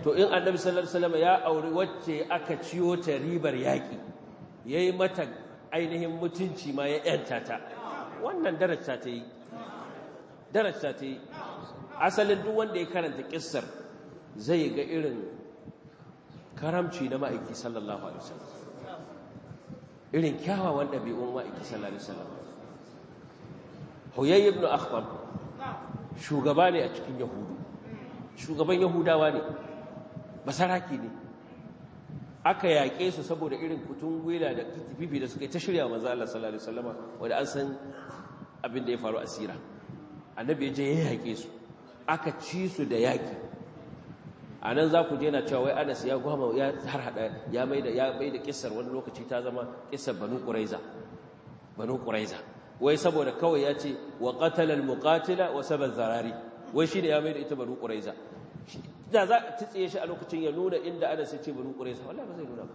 To in annabi sallallahu alaihi wasallam ya auri wacce aka ciyo ta ribar yaƙi, yayi mata ainihin mutunci ma ya yanta ta, wannan daraja ta yi, daraja ta yi. Asalin duk wanda ya karanta kissar zai ga irin karamci na ma'aiki sallallahu alaihi wasallam, irin kyawawan ɗabi'un ma'aiki sallallahu alaihi wasallam. Huyay ibn Akhtab shugaba ne a cikin Yahudu, shugaban Yahudawa ne, basaraki ne. Aka yaƙe su saboda irin kutun gwila da fifi da suka yi ta shirya manzo Allah sallallahu alaihi wasallam, wanda an san abin da ya faru a sira. Annabi ya je ya yaƙe su, aka ci su da yaƙi. A nan za ku je na cewa wai Anas ya gwama ya harhaɗa, ya mai da kissar wani lokaci ta zama kissar Banu Quraiza. Wai saboda kawai ya ce wa qatala al-muqatila wa saba zarari, wai shine ya mai da ita Banu Quraiza. Da za a tsiye shi a lokacin ya nuna inda Anas ya ce Banu Quraiza, wallahi ba zai nuna ba.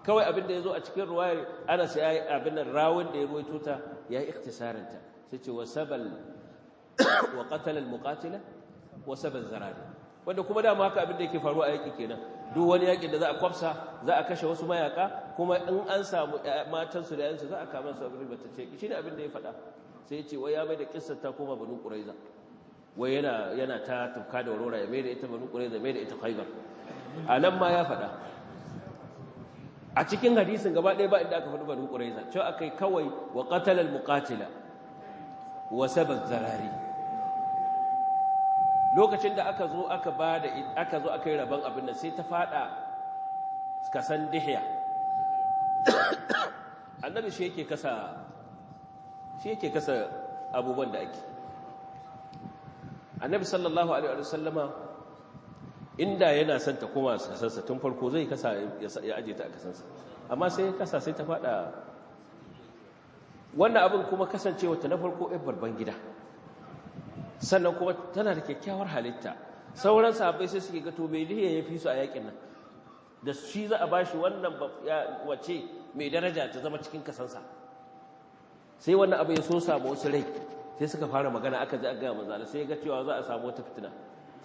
Kawai abin da ya zo a cikin ruwayar Anas ya yi abin nan, rawun da ya ruwaito ta ya yi ikhtisarinta, sai ce wa qatala al-muqatila wa saba zarari, wanda kuma dama haka abin da yake faruwa a yaƙi kenan. Duk wani yaƙin da za a kwafsa, za a kashe wasu mayaka, kuma in an samu matansu da yansu za a kama su abin batacce. Shi ne abin da ya faɗa. Sai ya ce wai ya mai da kissar ta koma Banu Quraiza, wai yana ta tufka da warwara, ya mai da ita Banu Quraiza, mai da ita Khaybar. A nan ma ya faɗa. A cikin hadisin gaba ɗaya ba inda aka faɗi Banu Quraiza, cewa aka yi kawai wa qatala al-muqatila wa saba zarari. Lokacin da aka zo aka yi rabon abin nan, sai ta fada kasan Dihya. Annabi shi yake kasa abubuwan da ake. Annabi sallallahu alaihi wa sallama inda yana son ta koma kasansa tun farko zai kasa ya aje ta a kasansa, amma sai ya kasa, sai ta fada. Wannan abin kuma kasancewa ta na farko babban gida, sannan kuma tana da kyakkyawar halitta. Sauran sahabbai sai suke ga to mai lihiya ya fi su a yakin nan, da shi za a bashi wannan wace mai daraja ta zama cikin kasansa. Sai wannan abu ya so samu wasu rai, sai suka fara magana, aka ji aga manzo Allah, sai ya ga cewa za a samu wata fitina,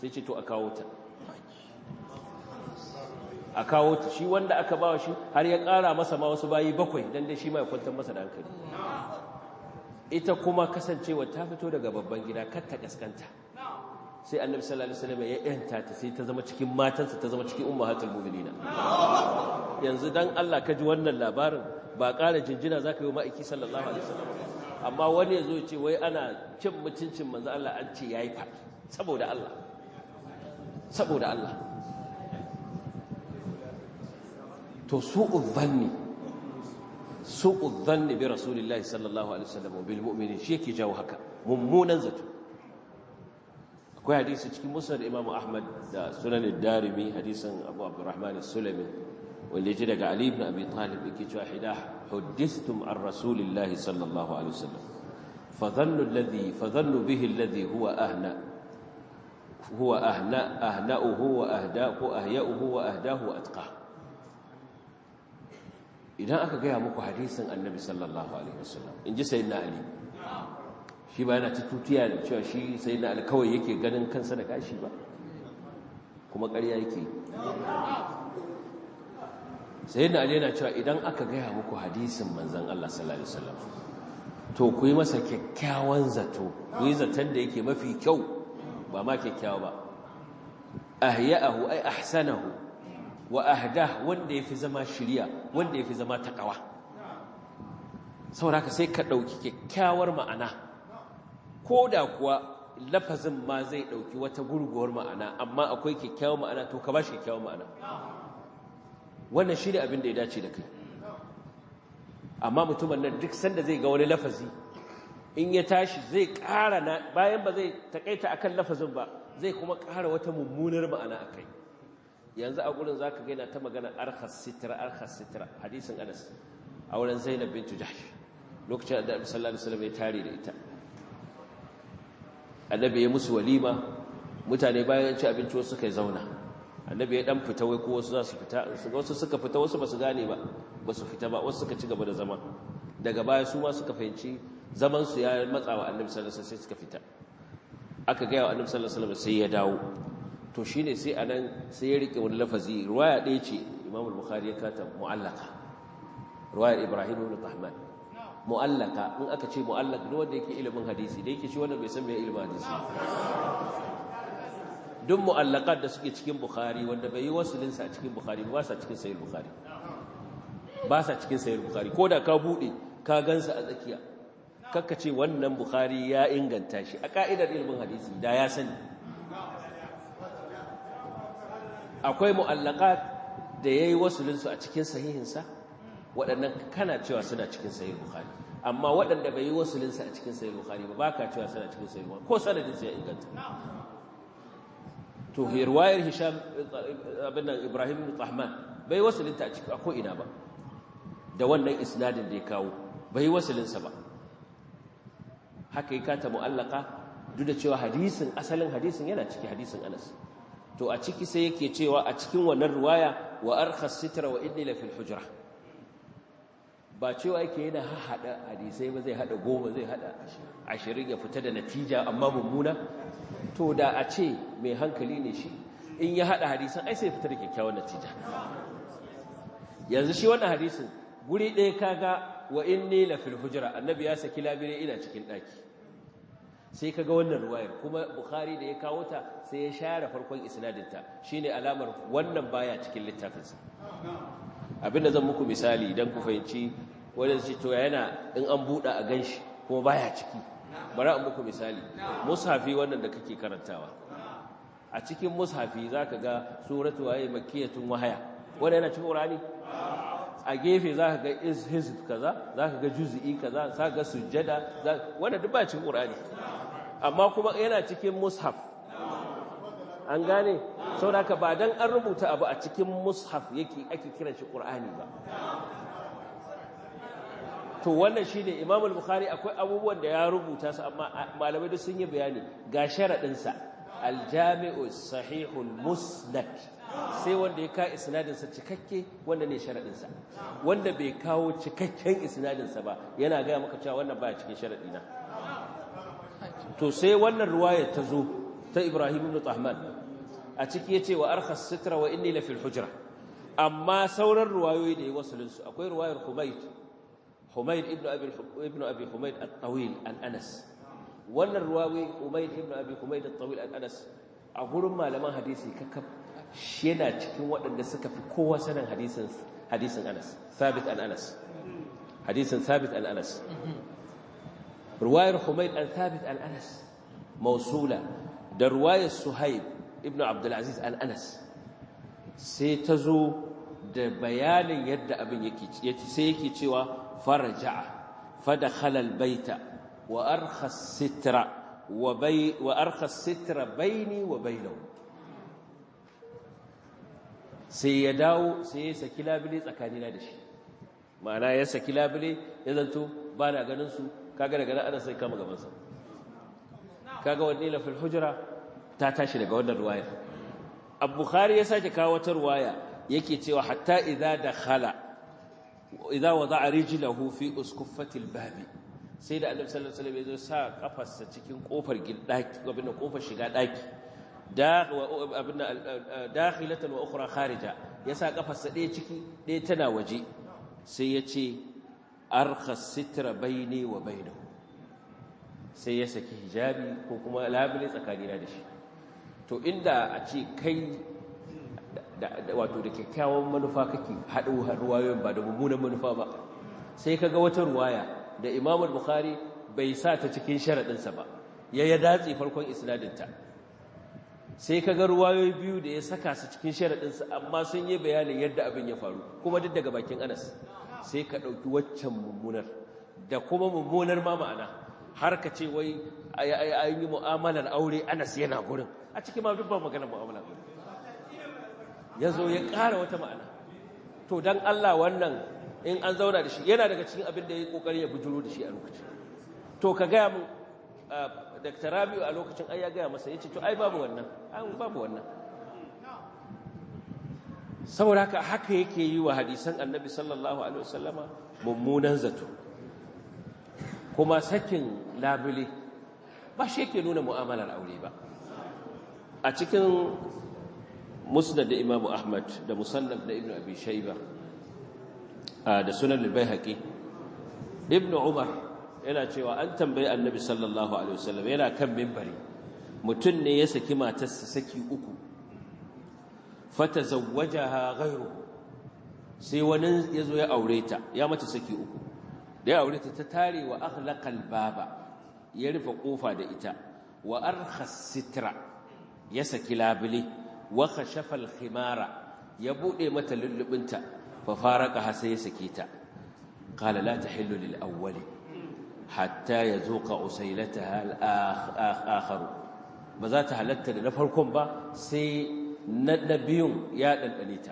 sai ce to a kawo ta. Shi wanda aka bawa shi har ya ƙara masa ma wasu bayi 7 dan dai shi ma ya kwantar masa da hankali. Ita kuma kasancewa ta fito daga babban gida, kar ta kaskanta, sai annabi sallallahu alaihi wasallam ya yanta ta sai ta zama cikin matansa ta zama cikin ummahatul mu'minina. Yanzu dan Allah ka ji wannan labarin ba ƙara jinjina zaka yi wa ma'aiki sallallahu alaihi wasallam. Amma wani yazo ya ce wai ana cin mutuncin manzo Allah an ce yayi fa saboda Allah. Saboda Allah. To su'u dhanni bi rasulillahi sallallahu alaihi wasallam wa bil mu'minin shi yake jawo haka mummunan zato. Akwai hadisi cikin musnad Imam Ahmad da Sunan ad-Darimi hadisin Abu Abdurrahman as-Sulami wanda yaji daga Ali ibn Abi Talib yake cewa huddithtum an rasulillahi sallallahu alaihi wasallam fadhannu bihi alladhi huwa ahna'uhu wa ahya'uhu wa ahdahu wa atqah. Idan aka gaya muku hadisin annabi sallallahu alaihi wasallam inji sayyidina Ali, shi ba yana tututiya da cewa shi sayyidina Ali kawai yake ganin kansa da gashi ba, kuma ƙarya yake. Sayyidina Ali yana cewa idan aka gaya muku hadisin manzon Allah sallallahu alaihi wasallam to ku yi masa kyakkyawan zato, ku yi zaton da yake mafi kyau ba ma kyakkyawa ba. Ahya'ahu ay ahsanahu wa ahdah, wanda yafi zama shiriya, wanda yafi zama takawa. Saboda haka sai ka dauki kyakkyawar ma'ana, koda kuwa lafazin ma zai dauki wata gurguwar ma'ana, amma akwai kyakkyawar ma'ana to ka bashi kyakkyawar ma'ana. Wannan shine abin da ya dace da kai. Amma mutumin nan duk sanda zai ga wani lafazi in ya tashi zai ƙara bayan ba zai takaita akan lafazin ba, zai kuma ƙara wata mummunar ma'ana akai. Yanzu a gurin zaka ga yana ta magana arkhas sitra hadisin Anas a wurin Zainab bint Jahsh lokacin da Annabi sallallahu alaihi wasallam ya tare da ita. Annabi ya musu walima, mutane bayan ci abinci wasu suka zauna. Annabi ya dan fita wai ko wasu za su fita, wasu suka fita wasu basu gane ba, basu fita ba, wasu suka ci gaba da zama. Daga baya su ma suka fahimci zaman su ya matsawa Annabi sallallahu alaihi wasallam sai suka fita. Aka ga wa Annabi sallallahu alaihi wasallam sai ya dawo. To shi ne sai anan sai ya rike wani lafazi, ruwaya ɗaya ce Imam al-Bukhari ya kata mu'allaka, ruwayar Ibrahim ibn Tahman mu'allaka. In aka ce mu'allaka duk wanda yake ilimin hadisi da yake shi wanda bai san me ilimin hadisi, duk mu'allakat da suke cikin Bukhari wanda bai yi wasulin sa a cikin Bukhari ba sa cikin sahih Bukhari, ba sa cikin sahih Bukhari. Koda ka bude ka gansa a tsakiya kakka ce wannan Bukhari ya inganta shi a ka'idar ilimin hadisi da ya sani. Akwai mu'allaqat da yayi wasulinsu a cikin sahihinsa, waɗannan kana cewa suna cikin sahih Bukhari, amma waɗanda bai yi wasulinsa a cikin sahih Bukhari ba baka cewa suna cikin sahih Bukhari ko sanadin sai inganta. To riwayar Hisham ibn Ibrahim ibn Tahman bai wasulinta a cikin ko ina ba, da wannan isnadin da ya kawo bai wasulinsa ba. Haka yi kata mu'allaqa duk da cewa hadisin asalin hadisin yana cikin hadisin Anas. To a ciki sai yake cewa a cikin wannan riwaya wa arkhas sitra wa inni la fil hujra, ba cewa yake yana hada hadisai ba, zai hada 10 zai hada 20 ya fita da natija amma mummuna. To da a ce mai hankali ne shi in ya hada hadisan ai sai fita da kyakkyawan natija. Yanzu shi wannan hadisin guri ɗaya kaga wa inni la fil hujra, annabi ya saki labire ina cikin daki, sai kaga wannan ruwayar kuma Bukhari da ya kawo ta sai ya share farkon isnadinta, shine alamar wannan baya cikin littafinsa. Abinda zan muku misali dan ku fahimci wanda shi to yana in an buɗa a ganshi kuma baya ciki. Bari an muku misali, mushafi wannan da kake karantawa, a cikin mushafi zaka ga suratu waye makkiyatun wahaya, wanda yana cikin Qur'ani. A gefe zaka ga hizb kaza, zaka ga juz'i kaza, zaka ga sujjada, wanda duk ba cikin Qur'ani. Amma kuma yana cikin mushaf. An gane? Saboda haka ba dan an rubuta abu a cikin mushaf ake kiran shi Qur'ani ba. To wannan shine Imam al-Bukhari akwai abubuwan da ya rubuta su amma malamai duk sun yi bayani ga sharadin sa, al-Jami'u Sahihul Musnad, sai wanda ya ka isnadin sa cikakke, wanda ne sharadin sa. Wanda bai kawo cikakken isnadin sa ba yana ga maka cewa wannan baya cikin sharadi na. To sai wannan riwaya ta zo ta Ibrahim ibn Tahman a ciki yace wa arkhas sitra wa inni la fil hujra, amma sauran riwayoyi da yayi wasulin su akwai riwayar Humayd ibn Abi Humayd at-Tawil an Anas. Wannan riwayi Humayd ibn Abi Humayd at-Tawil an Anas a gurin malaman hadisi kakaf shi yana cikin waɗanda suka fi kowa sanin hadisin Anas Thabit an Anas hadisin Thabit an Anas ruwayar Humayd an Thabit an Anas mausula da ruwayar Suhaib ibn Abdul Aziz an Anas sai ta zo da bayanin yadda abin yake sai yake cewa faraja'a fadakhala albayta wa arkha as-sitra wa arkha as-sitra bayni wa baynahu sai ya dawo sai ya saki labule tsakanina da shi ma'ana ya saki labule ya zanto ba na ganin su kaga daga nan ana sai kama gaban sa kaga wani la fil hujra ta tashi daga wannan ruwayar Bukhari ya sake kawo wata ruwaya yake cewa hatta idza wada'a rijlahu fi uskuffati al-babi sai da Annabi sallallahu alaihi wasallam ya sa kafarsa cikin kofar gidaki abin kofar shiga daki dakhilatan wa ukhra kharija ya sa kafarsa ɗaya ciki ɗaya tana waje sai ya ce arkhas sitra baini wa bainahu sai ya saki hijabi ko kuma labule tsakanina da shi to inda a ce kai wato da kyakkyawan manufa kake haɗo ruwayoyin ba da mummunan manufa ba sai kaga wata ruwaya da Imam Bukhari bai sa ta cikin sharaɗinsa ba ya datse farkon isnadinta sai kaga ruwayoyi biyu da ya saka su cikin sharaɗinsa amma sun yi bayanin yadda abin ya faru kuma duk daga bakin Anas sai ka ɗauki waccan mummunar da kuma mummunar ma ma'ana har ka ce wai an yi mu'amalar aure Anas yana gurin a cikin ma duk ba maganar mu'amalar aure ya zo ya ƙara wata ma'ana to don Allah wannan in an zauna da shi yana daga cikin abin da ya yi ƙoƙari ya bujuro da shi a lokacin to ka gaya mu Dr. Rabi'u a lokacin ai ya gaya masa ya ce to ai babu wannan saboda haka yake yi wa hadisan annabi sallallahu alaihi wasallama mummunan zato kuma sakin labule ba shi yake nuna mu'amalar aure ba a cikin musnad da Imam Ahmad da musannaf da Ibn Abi Shayba da sunan al-Baihaqi Ibn Umar yana cewa an tambayi annabi sallallahu alaihi wasallam yana kan minbari mutum ne ya saki matarsa saki uku fatazawwajaha ghayruhu sai wani yazo ya aure ta ya mata saki uku da ya aure ta ta tare wa aghlaqal baba ya rufe kofa da ita wa arkhas sitra ya saki labule wa khashafa al-khimara ya bude mata lullubinta fa faraqaha sai ya sake ta qala la tahillu lil awwali hatta yazuqa usailataha al-akhar ba za ta halatta da na farkon ba sai na biyun ya dandane ta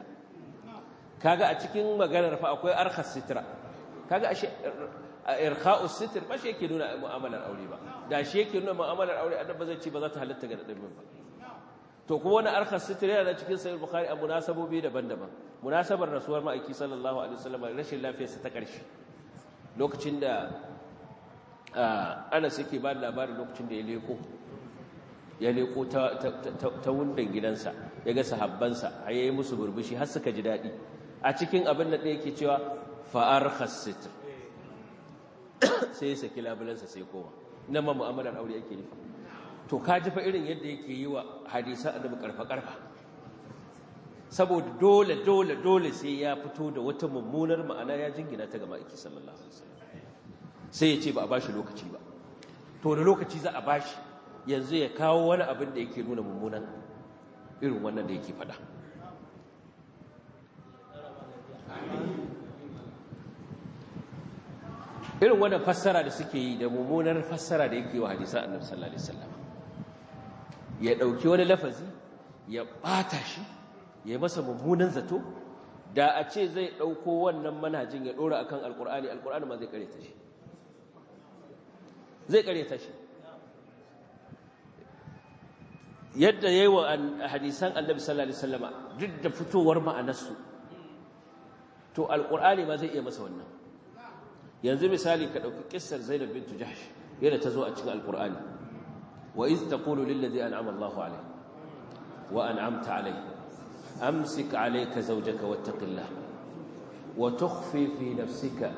kaga a cikin maganar fa akwai arkhas sitra kaga ashe irkha'us sitr ba shi yake nuna mu'amalar aure ba da shi yake nuna mu'amalar aure annabi ba zai ce ba za ta halatta ga dabin ba to kuma wannan arkhas sitr yana cikin sahih bukhari a munasabobi daban-daban munasabar rasuwar ma'aiki sallallahu alaihi wasallam rashin lafiyarsa ta ƙarshe lokacin da Anas yake ba da labarin lokacin da ya leko ta wundan gidansa ya ga sahabbansa yayi musu burbushi har suka ji daɗi a cikin abin da yake cewa fa'arkhas sitr sai ya saki labulansa sai kowa nan ma mu'amalar aure yake nufi to ka ji fa irin yadda yake yi wa hadisan annabi karfa saboda dole sai ya fito da wata mummunar ma'ana ya jingina ta ga ma'aiki sallallahu alaihi wasallam sai ya ce ba a bashi lokaci ba to da lokaci za a bashi yanzu ya kawo wani abin da yake nuna mummunan irin wannan da yake faɗa irin wannan fassara da suke yi da mummunar fassara da yake wa hadisan annabi sallallahu alaihi wasallam ya dauki wani lafazi ya bata shi ya masa mummunan zato da a ce zai dauko wannan manhajin ya dora akan alqur'ani ma zai kareta shi yadda yayi wa hadisan annabi sallallahu alaihi wasallam duk da fitowar ma'anarsu to alqur'ani ma zai iya masa wannan yanzu misali ka dauki kissar Zainab bint Jahsh yana tazo a cikin alqur'ani wa iz taqulu lil ladzi an'ama Allahu alayhi wa an'amta alayhi amsik alayka zawjaka wattaqillah wa tukhfi fi nafsika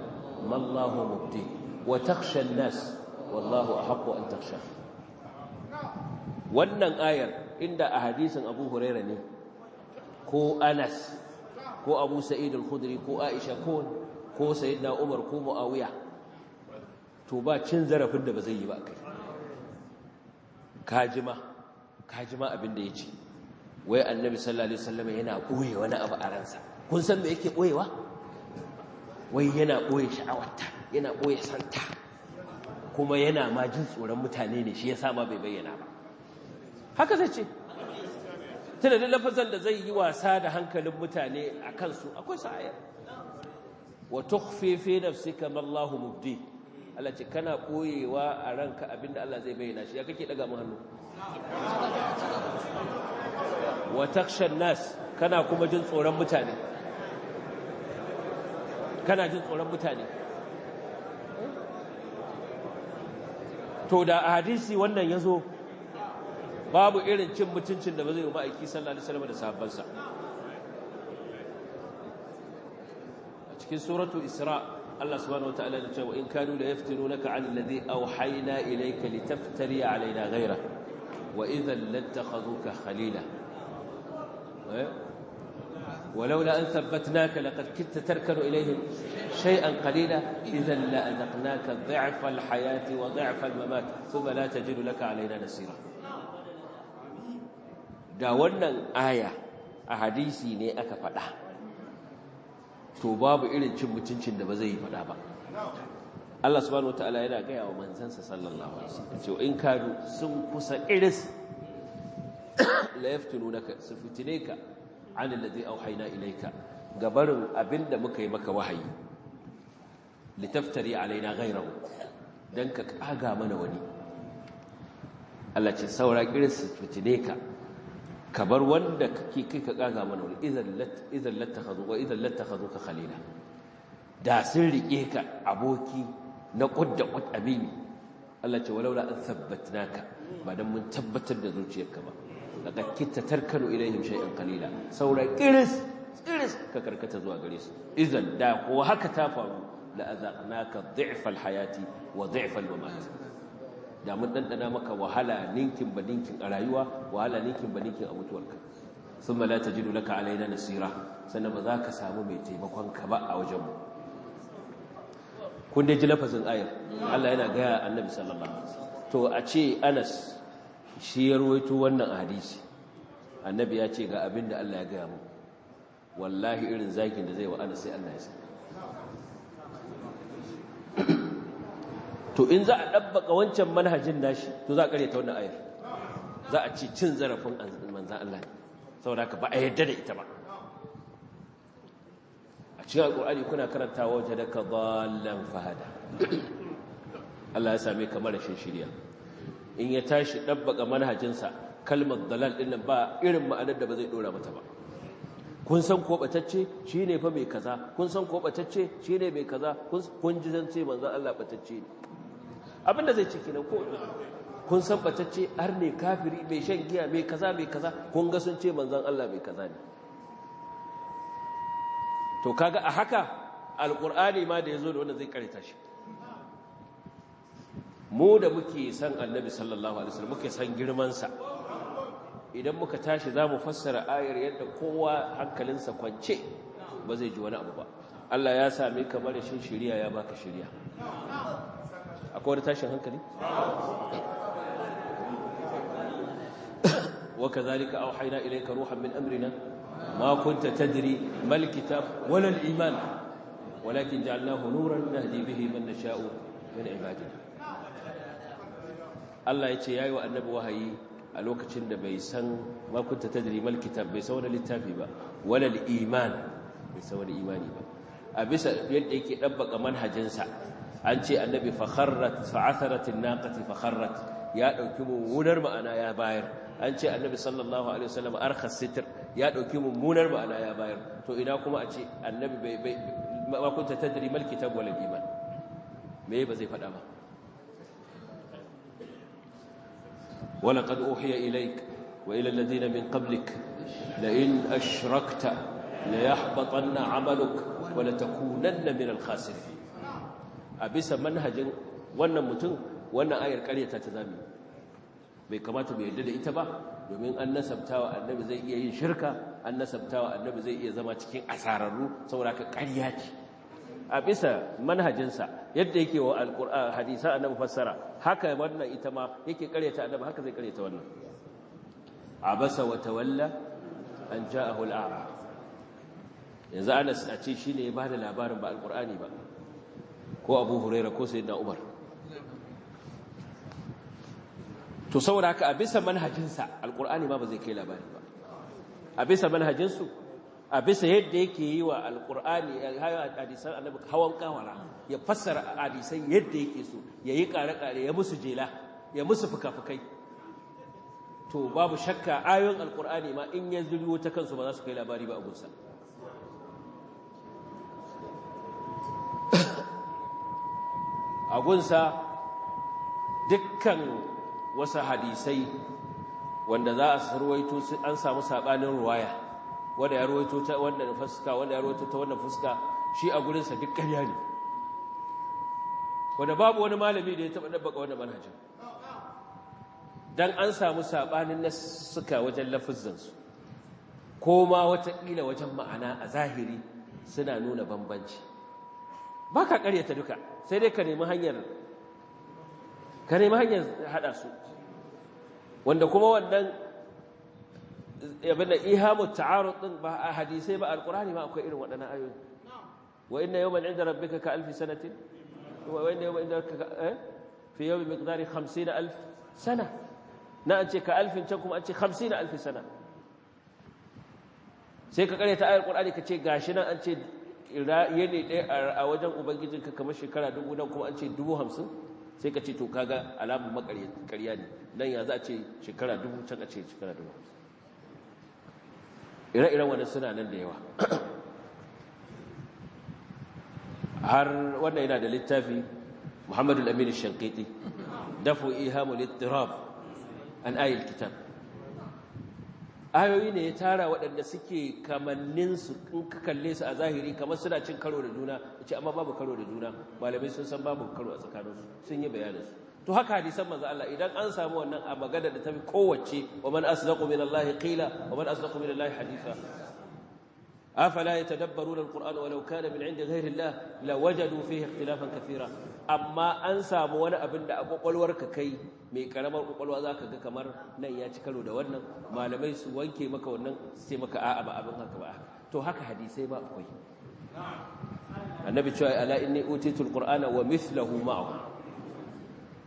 ma Allahu mubdi wa takhsha an-nas wallahu ahaqqu an takhsha wannan ayar inda a hadisin Abu Huraira ne ko Anas ko Abu Sa'id al-Khudri ko Aisha ko Sayyidina Umar ko Muawiya to ba cin zarafin da ba zai yi ba kai kajima abin da yace wai Annabi sallallahu alaihi wasallam yana boye wani abu a ransa kun san me yake boyewa wai yana boye sha'awarta yana boye santa kuma yana ma jin tsoron mutane ne shi yasa ma bai bayyana ba haka zai ce tunda da lafazan da zai yi wasa da hankalin mutane a kansu akwai sa'ayar wa tukhfi fi nafsika ma Allah mubdi Allah ce kana koyewa a ranka abinda Allah zai bayyana shi ya kake daga mu hannu wa takhsha nas kana kuma jin tsoron mutane to da a hadisi wannan yazo babu irin cin mutuncin da ba zai yi ma'aiki sallallahu alaihi wasallam da sahabbansa a cikin suratu Isra Allah subhanahu wataala ya ce wa in kanu la yaftinunaka 'an alladhi awhayna ilayka litaftari 'alaina ghayra wa idhan lattakhadhuka khalila ولولا أن ثبتناك لقد كدت تركن إليهم شيئا قليلا إذا لأذقناك ضعف الحياة وضعف الممات ثم لا تجد لك علينا نصيرا da wannan aya a hadisi ne aka faɗa to babu irin cin mutuncin da ba zai yi faɗa ba Allah subhanahu wataala yana gaya wa manzansa sallallahu alaihi wasallam cewa in kadu sun kusa iris la yaftununaka su fitineka an alladhi auhayna ilayka gabarin abinda muka yi maka wahayi litaftari alaina ghayrahu dan ka kaga mana wani Allah ce saura iris su fitineka kabar wanda kake kai ka kaga mana wani idan lattakhadhu ka khalila da sun rike ka aboki na qudda qud amini Allah ce walaula an thabbatnaka ba dan mun tabbatar da zuciyarka ba laqad kitta tarkanu ilaihim shay'an qalila saura iris ka karkata zuwa gare su idan da ko haka ta faru la azaqnaka dhi'fa alhayati wa dhi'fa almamat da mun dandana maka wahala ninkin ba ninkin a rayuwa wahala ninkin ba ninkin a mutuwarka thumma la tajidu laka alaina nasira sannan ba za ka samu mai taimakon ka ba a wajen mu kun dai ji lafazin ayar Allah yana ga annabi sallallahu alaihi wasallam to a ce Anas shi ya ruwaito wannan hadisi annabi ya ce ga abin da Allah ya gaya mu wallahi irin zakin da zai wa Anas sai Allah ya sa to in za a dabbaka wancan manhajin nashi to za a kare ta wannan ayar za a ci cin zarafin manzan Allah ne saboda haka ba a yarda da ita ba a cikin alqur'ani kuna karantawa wajadaka dallan fahada Allah ya same ka rashin shiriya in ya tashi dabbaka manhajinsa kalmar dalal din nan ba irin ma'anar da ba zai dora mata ba kun san ko batacce shine fa mai kaza kun san ko batacce shine mai kaza kun ji zan ce manzon Allah batacce ne abinda zai ce kenan ko kun san batacce har ne kafiri mai shan giya mai kaza kun ga sun ce manzon Allah mai kaza ne to kaga a haka alqur'ani ma da yazo da wannan zai karanta shi mu da muke san annabi sallallahu alaihi wasallam muke san girman sa idan muka tashi zamu fassara ayar yadda kowa hankalinsa kwance ba zai ji wani abu ba Allah ya same ka rashin shiriya ya baka shiriya akwai wani tashin hankali wa kadhalika awhayna ilayka ruhan min amrina ma kunta tadri mal kitab wala al iman walakin ja'alnahu nuran nahdi bihi man nasha'u min ibadina Allah ya ce yayi wa annabi wahayi a lokacin da bai san ma kunta tadri mal kitab bai san wani littafi ba wala al iman bai san wani imani ba a bisa yadda yake dabbaka manhajinsa an ce annabi fa'atharat an-naqati fakharrat ya dauki mummunar ma'ana ya bayar an ce annabi sallallahu alaihi wasallam arkha sitr ya dauki mummunar ma'ana ya bayar to ina kuma a ce annabi bai ma kunta tadri mal kitab wal iman me ba zai fada ba wala qad uhiya ilayk wa ila alladhina min qablik la in ashrakta la yahbatanna 'amaluk wa la takunanna min al-khasirin a bisa manhajin wannan mutum wannan ayar ƙaryata ta zami bai kamata mu yarda da ita ba domin an nasabtawa annabi zai iya yin shirka, an nasabtawa annabi zai iya zama cikin asararru, saboda ka ƙarya ce a bisa manhajinsa yadda yake wa alqur'an hadisan annabi fassara, haka wannan ita ma yake ƙaryata annabi, haka zai ƙaryata wannan. Abasa wa tawalla an ja'ahu al'a'ma. Yanzu Anas a ce shine ya bada labarin ba alqur'ani ba, ko Abu Hurairah ko Sayyidina Umar. To saboda haka a bisa manhajinsa alqur'ani ma ba zai kai labari ba, a bisa manhajinsu, a bisa yadda yake yi wa alqur'ani hadisan annabi hawan kawara, ya fassara hadisan yadda yake so, ya yi kare-kare, ya musu jela, ya musu fuka-fukai. To babu shakka ayoyin alqur'ani ma in ya zuriyo ta kansu ba za su kai labari ba a gunsa. A gunsa dukkan wasu hadisai wanda za a sarwaito an samu sabanin ruwaya, wanda ya ruwaito ta wannan fuska, wanda ya ruwaito ta wannan fuska, shi a gurinsa duk ƙarya ne, wanda babu wani malami da ya taɓa dabbaka wannan manhajin, dan an samu sabanin nasuka wajen lafuzzansu, ko ma wataƙila wajen ma'ana a zahiri suna nuna bambanci. Ba ka ƙaryata duka, sai dai ka nemi hanyar haɗa su, wanda kuma wannan abin da ihamu ta'arud din ba a hadisai ba alqur'ani ma akwai irin waɗannan ayoyi. Wa inna yawman 'inda rabbika ka alfi sanatin wa inna yawman 'inda fi yawmin miqdari 50,000 sana, na an ce ka alfin, can kuma an ce 50,000 sana. Sai ka karyata ayar qur'ani ka ce gashi nan an ce yene ɗaya a wajen ubangijinka kamar shekara 1000, nan kuma an ce 50,000, sai ka ce to kaga alamun makarya ne, nan ya za a ce shekara 1000, can a ce shekara 50,000. Ire-iren wannan suna nan da yawa. Har wannan yana da littafi Muhammadu al-Amin al-Shanqiti, dafu ihamul ittirab an ayil kitab. Ayoyi ne ya tara waɗanda suke kamanninsu in ka kalle su a zahiri kamar suna cin karo da juna, ce amma babu karo da juna, malamai sun san babu karo a tsakaninsu, sun yi bayaninsu. To haka hadisan manzo Allah, idan an samu wannan a magana da tafi kowace, wa man asdaqu min Allah qila wa man asdaqu min Allah haditha, afala yatadabbaruna alqur'ana walau kana min 'indi ghayri Allah lawajadu fihi ikhtilafan kathira. Amma an samu wani abin da a kwakwalwarka kai mai karamar kwakwalwa zaka ga kamar nan ya ci karo da wannan, malamai su wanke maka wannan, sai maka a'a ba abin haka ba. To haka hadisai ba akwai. Annabi cewa ala inni utitul qur'ana wa mithluhu ma'ahu.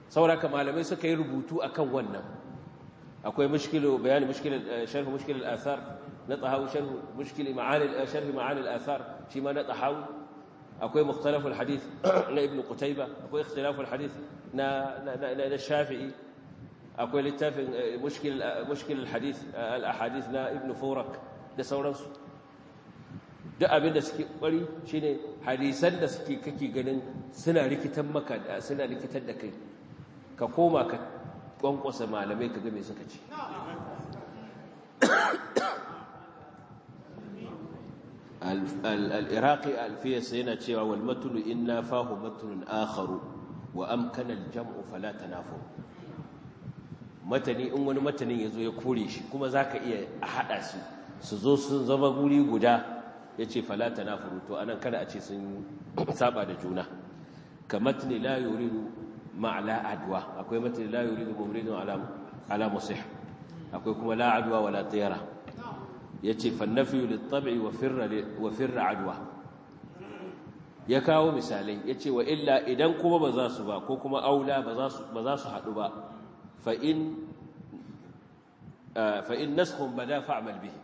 Saboda malamai suka yi rubutu akan wannan. Akwai mushkilu bayani sharh mushkil al-athar na tahawi, sharh mushkil ma'ani al-athar shi ma na tahawi. Akwai mukhtalaf al-hadith na ibn Qutayba, akwai ikhtilaf al-hadith na Shafi'i, akwai littafin mushkil al-hadith al-ahadith na ibn Furak da sauransu. Duk abin da suke bari shine hadisan da suke kake ganin suna rikitar da kai, ka koma ka kwankwasa malamai ka ga me suka ce. al-Iraqi alfiyarsa yana cewa wal matlu inna fahu matlun akharu wa amkana al-jam'u fala tanafu. Matani in wani matanin yazo ya kore shi kuma zaka iya a hada su zo sun zama guri guda, yace fala tanafuru, to anan kada a ce sun saba da juna. Kamatni la yuridu ma'la adwa, akwai matni la yuridu mumridun ala musih, akwai kuma la adwa wala tiyara. Yace fannafiyu lit-tab'i wa firra adwa. Ya kawo misalai yace wa illa idan kuma ba za su ba, ko kuma aula ba za su hadu ba, fa in naskhun bada fa'mal bihi.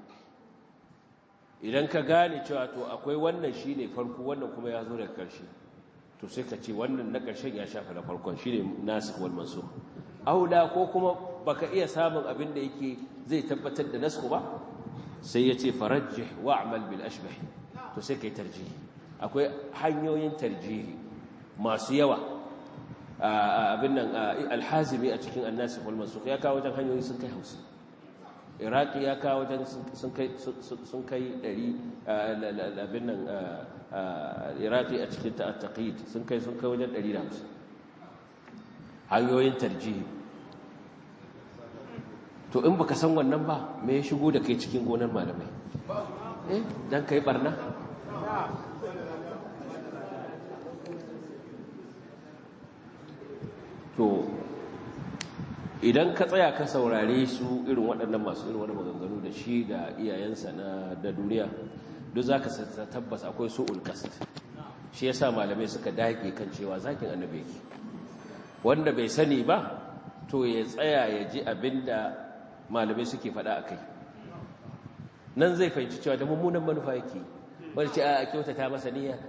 Idan ka gane cewa to akwai wannan shine farko, wannan kuma ya zo daga ƙarshe, to sai ka ce wannan na ƙarshen ya shafa na farkon, shine nasikh wal mansukh. Aula ko kuma baka iya samun abin da yake zai tabbatar da naskhu ba, sai ya ce farajjih wa'mal bil ashbah, to sai kai tarjihi. Akwai hanyoyin tarjihi masu yawa. Abin nan al-Hazimi a cikin an-nasikh wal mansukh ya kawo wajen hanyoyi sun kai 50. Iraqi ya kawo wajen sun kai 100. Abin nan Iraqi a cikin at-taqyid sun kai wajen 150 hanyoyin tarjihi. to in baka san wannan ba me ya shigo da kai cikin gonar malamai dan kai barna to idan ka tsaya ka saurare su irin waɗannan masu irin wani maganganu da shi da iyayensa na da duniya duk za ka tabbas akwai su'ul qasd shi yasa malamai suka dage kan cewa zakin annabi yake wanda bai sani ba to ya tsaya ya ji abinda malamai suke faɗa akai nan zai fahimci cewa da mummunan manufa yake wanda ce a kyautata masa niyya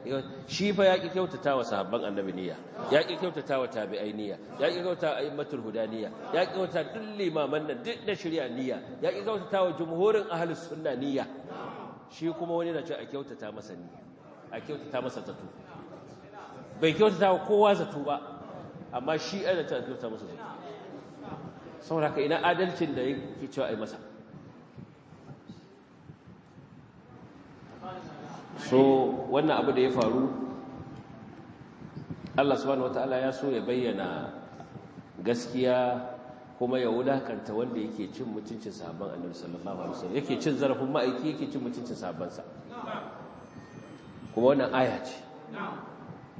shi fa ya ki kyautata wa sahabban annabi niyya ya ki kyautata wa tabi'ai niyya ya ki kyautata a'immatul huda niyya ya ki kyautata duk limaman nan duk da shari'a niyya ya ki kyautata wa jumhurin ahlus sunna niyya shi kuma wani na ce a kyautata masa niyya a kyautata masa zato bai kyautata wa kowa zato ba amma shi ana ce a kyautata masa zato saboda ka ina adalcin da yake cewa ai masa so wannan abu da ya faru Allah subhanahu wataala ya so ya bayyana gaskiya kuma ya wulakanta wanda yake cin mutuncin sahabban Annabi sallallahu alaihi wasallam yake cin zarafin ma'aiki yake cin mutuncin sahabbansa kuma wannan aya ce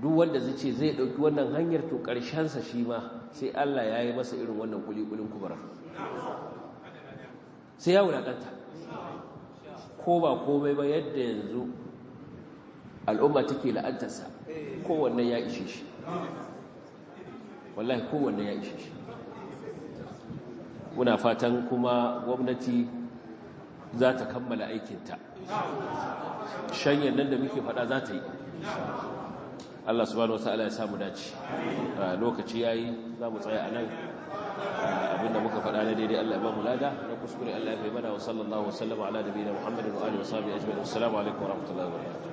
duk wanda zai ce zai dauki wannan hanyar to karshen sa shi ma sai Allah ya yi masa irin wannan kulikulin kubara sai ya wulakanta ko ba komai ba yadda yanzu al'umma take la'antarsa kowanne ya ishe shi wallahi kowanne ya ishe shi muna fatan kuma gwamnati za ta kammala aikinta shanyar nan da muke fada za ta yi Allah subhanahu wataala ya samu dace lokaci yayi za mu tsaya a nan abinda muka faɗa na daidai Allah ya ba mu lada na kuskure Allah ya bai mana wa sallallahu wa sallama ala nabiyina Muhammadin wa alihi wa sahbihi ajma'in assalamu alaikum wa rahmatullahi wa barakatuh